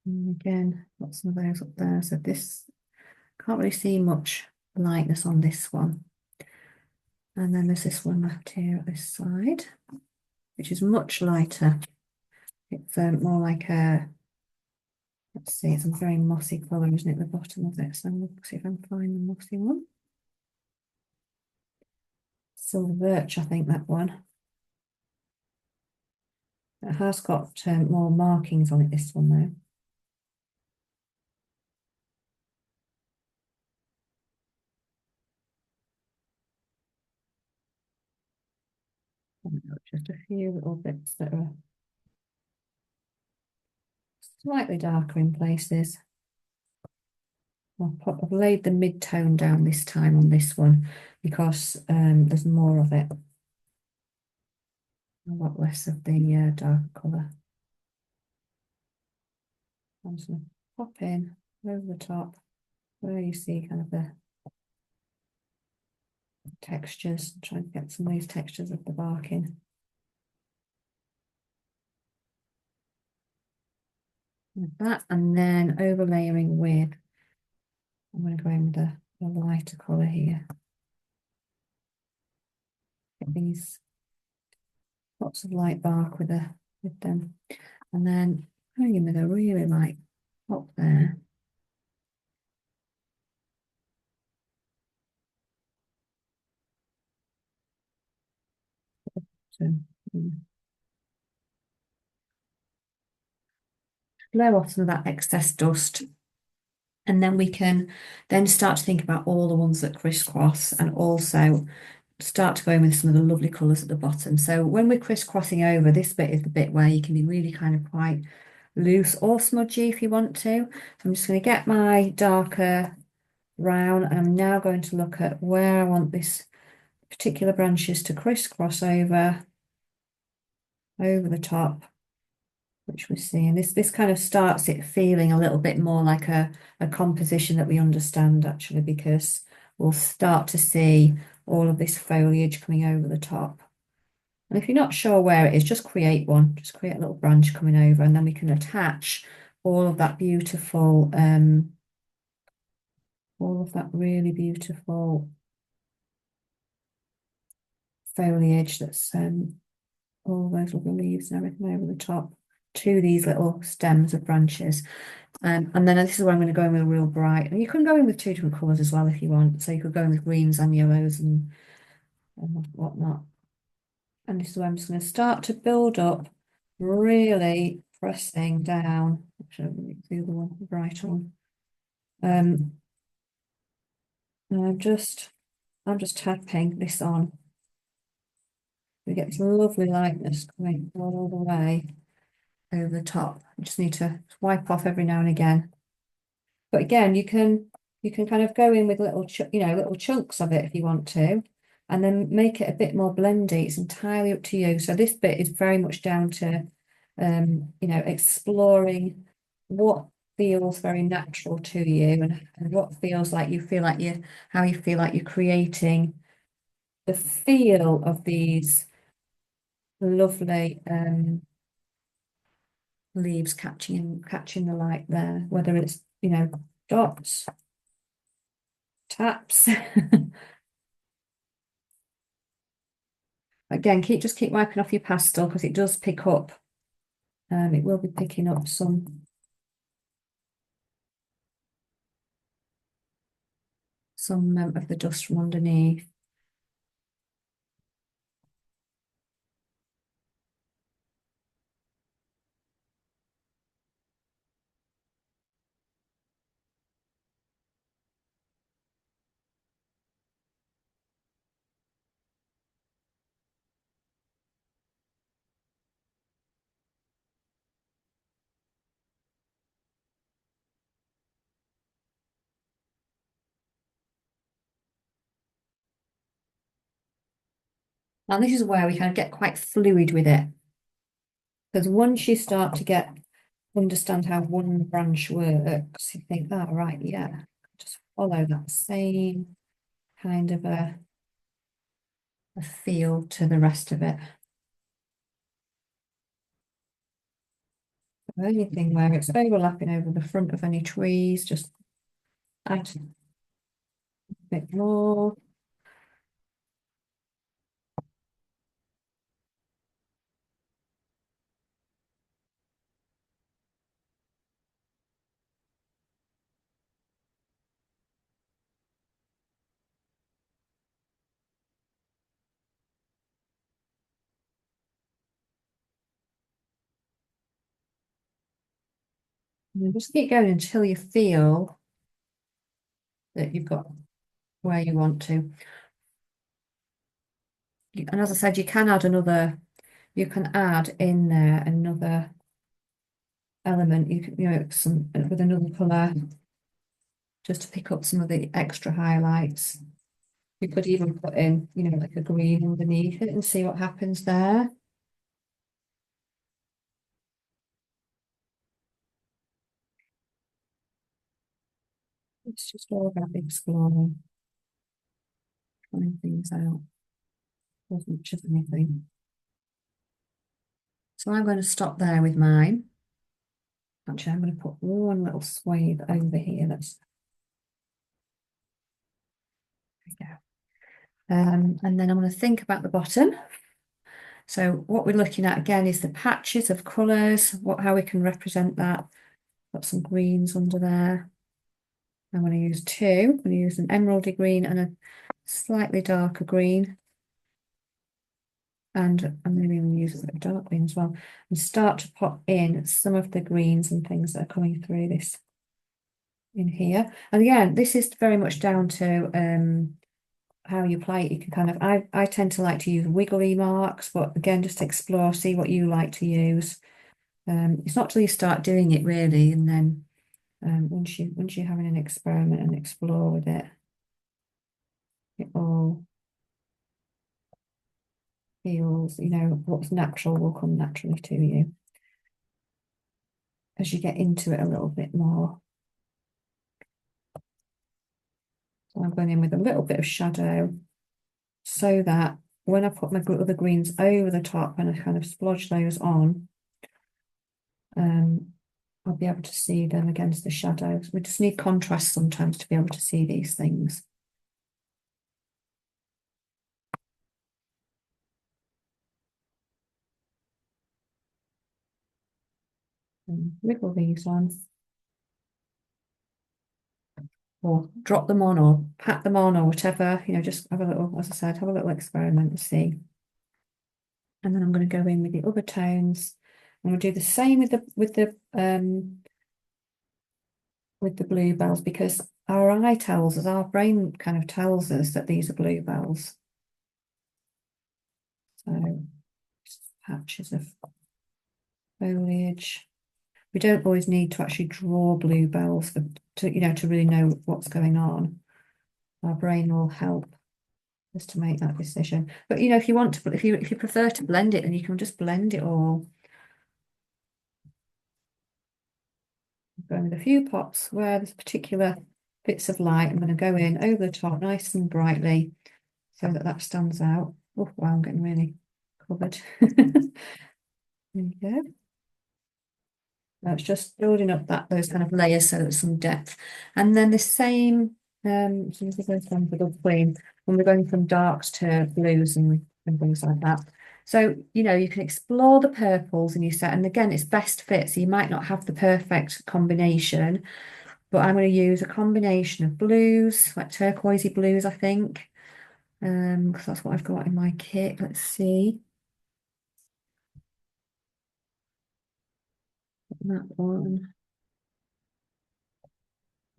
And again, got some of those up there. So this can't really see much lightness on this one. And then there's this one left here at this side, which is much lighter. It's more like a, let's see, it's a very mossy colour, isn't it, at the bottom of it? So I'm going to see if I can find the mossy one. Silver birch, I think, that one. It has got more markings on it, this one though. Just a few little bits that are slightly darker in places. I've laid the mid-tone down this time on this one because there's more of it. A lot less of the dark colour. I'm just going to pop in over the top where you see kind of the textures. Try and get some of these textures of the bark in. Like that, and then overlaying with, I'm going to go in with a lighter colour here. Get these lots of light bark with them, and then going in with a really light pop there. So blow off some of that excess dust, and then we can then start to think about all the ones that crisscross, and also start to go in with some of the lovely colours at the bottom. So when we're crisscrossing over, this bit is the bit where you can be really kind of quite loose or smudgy if you want to. So I'm just going to get my darker brown, and I'm now going to look at where I want this particular branches to crisscross over the top. which we see. And this kind of starts it feeling a little bit more like a composition that we understand actually, because we'll start to see all of this foliage coming over the top. And if you're not sure where it is, just create one, just create a little branch coming over, and then we can attach all of that beautiful, all of that really beautiful foliage that's all those little leaves and everything over the top to these little stems of branches. And then this is where I'm going to go in with a real bright. And you can go in with two different colours as well if you want. So you could go in with greens and yellows and whatnot. And this is where I'm just going to start to build up, really pressing down. Actually, the other one, the bright one. And I'm just tapping this on. We get this lovely lightness coming all the way over the top. You just need to wipe off every now and again. But again, you can kind of go in with little little chunks of it if you want to, and then make it a bit more blendy. It's entirely up to you. So this bit is very much down to exploring what feels very natural to you and what feels like you feel like you how you feel like you're creating the feel of these lovely leaves catching the light there, whether it's dots, taps. Again, just keep wiping off your pastel because it does pick up. It will be picking up some of the dust from underneath. Now this is where we kind of get quite fluid with it, because once you start to understand how one branch works, you think, oh right, yeah, just follow that same kind of a feel to the rest of it. Anything where it's overlapping over the front of any trees, just add a bit more. And just keep going until you feel that you've got where you want to. And as I said, you can add in there another element. You can, some with another colour just to pick up some of the extra highlights. You could even put in, like a green underneath it and see what happens there. It's just all about exploring, trying things out as much as anything. So I'm going to stop there with mine. Actually, I'm going to put one little swathe over here. There we go. And then I'm going to think about the bottom. So what we're looking at again is the patches of colours, how we can represent that. Got some greens under there. I'm going to use two. I'm going to use an emeraldy green and a slightly darker green. And I'm maybe going to use a bit of dark green as well. And start to pop in some of the greens and things that are coming through this in here. And again, this is very much down to how you apply it. You can kind of, I tend to like to use wiggly marks, but again, just explore, see what you like to use. It's not till you start doing it really, and then once you're having an experiment and explore with it, it all feels, what's natural will come naturally to you. as you get into it a little bit more. So I'm going in with a little bit of shadow so that when I put my other greens over the top and I kind of splodge those on, I'll be able to see them against the shadows. We just need contrast sometimes to be able to see these things. And wiggle these on, or drop them on, or pat them on, or whatever. You know, just have a little, as I said, have a little experiment and see. And then I'm going to go in with the other tones. I'm going to do the same with the bluebells, because our eye tells us, our brain kind of tells us that these are bluebells. So patches of foliage. We don't always need to actually draw bluebells to really know what's going on. Our brain will help us to make that decision. But if you want to, if you prefer to blend it, then you can just blend it all. Going with a few pops where there's particular bits of light. I'm going to go in over the top nice and brightly so that stands out. Oh, wow, I'm getting really covered. There you go. Now it's just building up those kind of layers so there's some depth. And then the same, so this is one for the queen, when we're going from darks to blues and things like that. So, you can explore the purples in your set. And again, it's best fit. So you might not have the perfect combination, but I'm going to use a combination of blues, like turquoisey blues, I think. Because that's what I've got in my kit. Let's see. That one.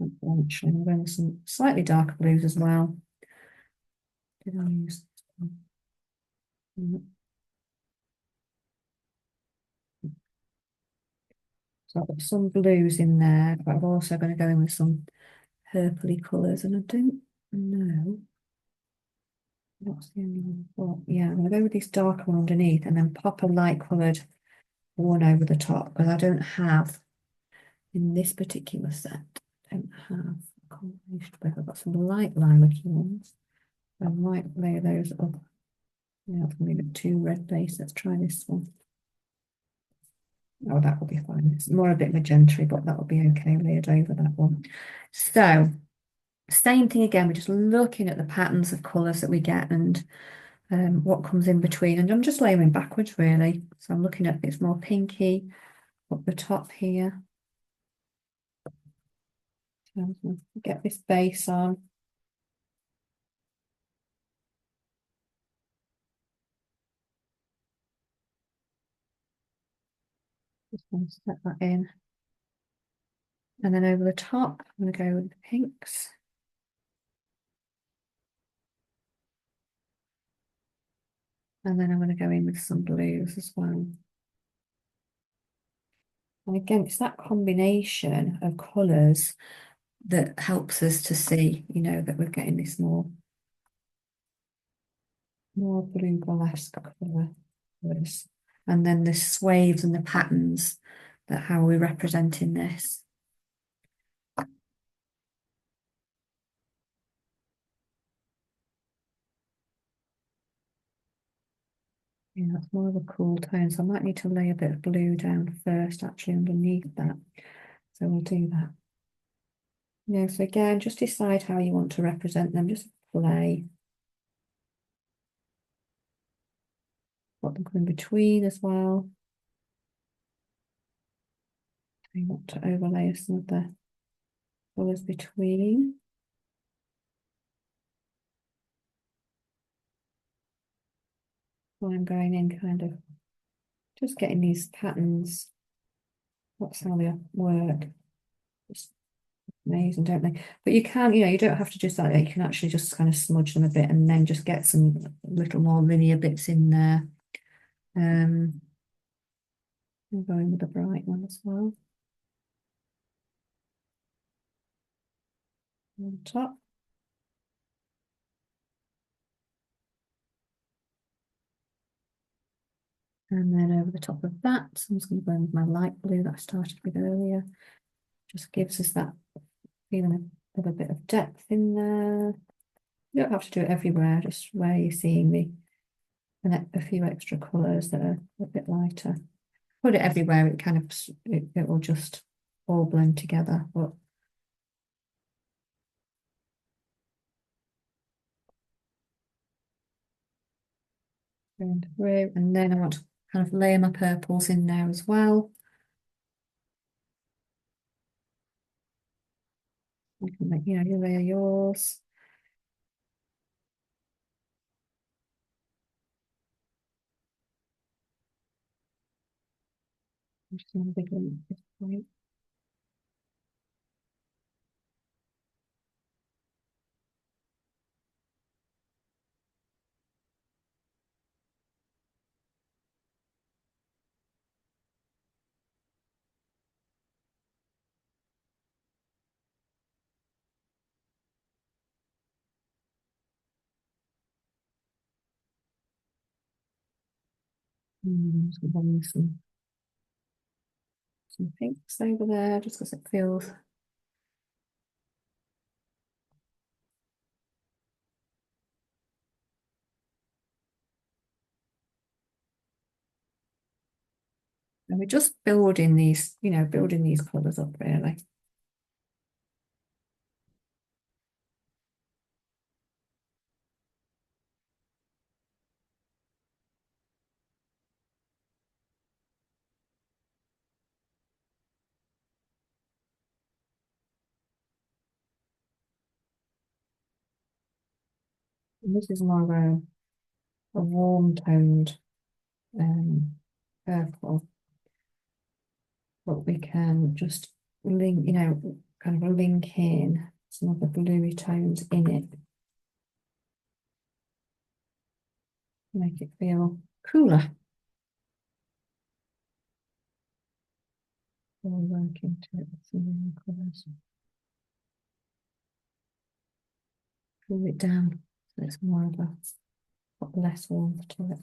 Actually, I'm going with some slightly darker blues as well. Did I use? So I've got some blues in there, but I'm also going to go in with some purpley colours, and I don't know what's the only one I've got. Yeah, I'm going to go with this darker one underneath and then pop a light coloured one over the top, because I don't have in this particular set. I don't have a combination, but I've got some light lilac ones. I might layer those up. Yeah, it's going to be too red base. Let's try this one. Oh, that will be fine. It's more a bit magenta, but that will be okay layered over that one. So same thing again, we're just looking at the patterns of colours that we get and what comes in between. And I'm just layering backwards really. So I'm looking at it's more pinky up the top here. So I'm going to get this base on. Just going to set that in. And then over the top, I'm going to go with the pinks. And then I'm going to go in with some blues as well. And again, it's that combination of colours that helps us to see, that we're getting this more bluebell-esque colours. And then the swaves and the patterns, that how we're representing this. Yeah, that's more of a cool tone. So I might need to lay a bit of blue down first, actually, underneath that. So we'll do that. So again, just decide how you want to represent them. Just play. Put them in between as well. You want to overlay some of the colours between. So I'm going in kind of just getting these patterns. That's how they work. It's amazing, don't they? But you can, you don't have to just like that. You can actually just kind of smudge them a bit and then just get some little more linear bits in there. I'm going with the bright one as well. On top. And then over the top of that. So I'm just going to go in with my light blue that I started with earlier. Just gives us that feeling of a bit of depth in there. You don't have to do it everywhere, just where you're seeing a few extra colours that are a bit lighter. Put it everywhere, it kind of it will just all blend together. But going through, and then I want to kind of layer my purples in there as well. You can make, you layer yours. I'm just going to big one at this point. Some pinks over there, just because it feels. And we're just building these, building these colours up really. And this is more of a warm toned um, purple, but we can just link, kind of link in some of the bluey tones in it, make it feel cooler. We'll work into it with some more colours. Cool it down so it's more of a got less warmth to it.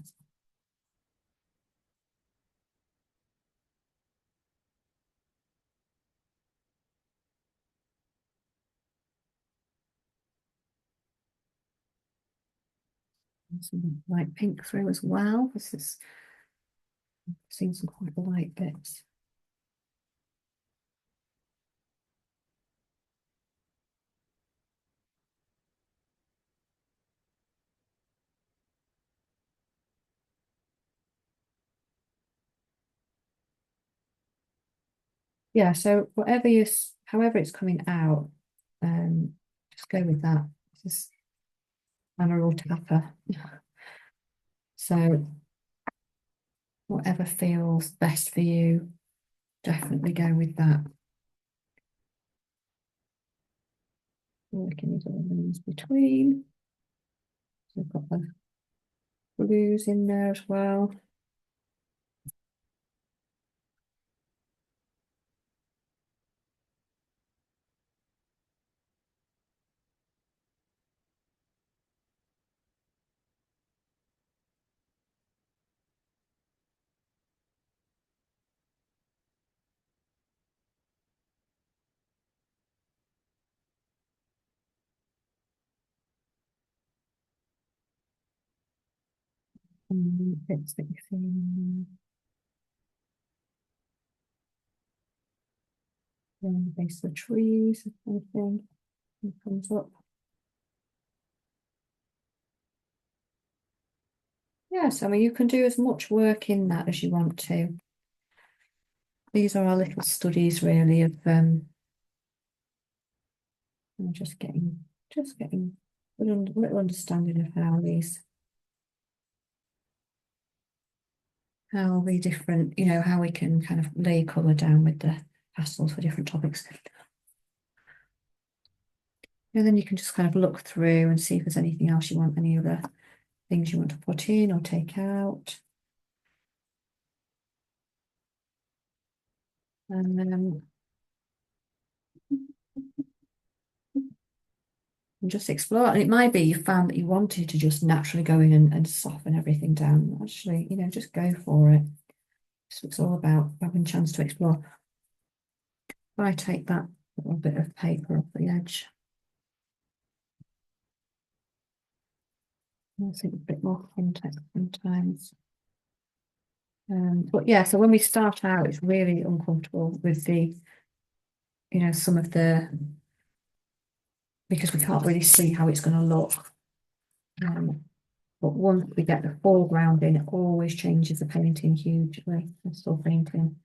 And some light pink through as well. This is seeing some quite light bits. Yeah, so however it's coming out, just go with that. This is Emerald Tapper. So whatever feels best for you, definitely go with that. Working these other ones between. So I've got the blues in there as well. And bits that you see in there. Around the base of the trees, kind of thing. It comes up. Yes, I mean, you can do as much work in that as you want to. These are our little studies, really, of just getting a little understanding of how the different, how we can kind of lay colour down with the pastels for different topics. And then you can just kind of look through and see if there's anything else you want, any other things you want to put in or take out. And then just explore. And it might be you found that you wanted to just naturally go in and soften everything down. Actually, just go for it. So it's all about having a chance to explore. If I take that little bit of paper off the edge, I think a bit more context sometimes. But yeah, so when we start out, it's really uncomfortable with the, some of the, because we can't really see how it's going to look. But once we get the foreground in, it always changes the painting hugely. Pastel painting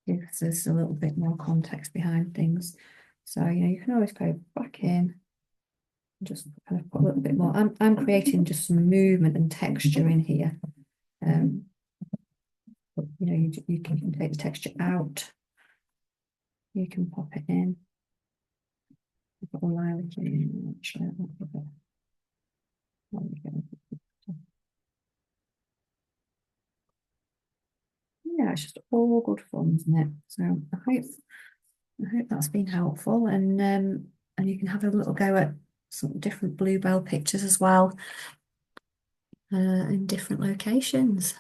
gives us a little bit more context behind things. So, you can always go back in and just kind of put a little bit more. I'm creating just some movement and texture in here. But, you can take the texture out. You can pop it in. Put a lilac in, actually. There we go. Yeah, it's just all good fun, isn't it? So I hope that's been helpful, and you can have a little go at some different Bluebell pictures as well, in different locations.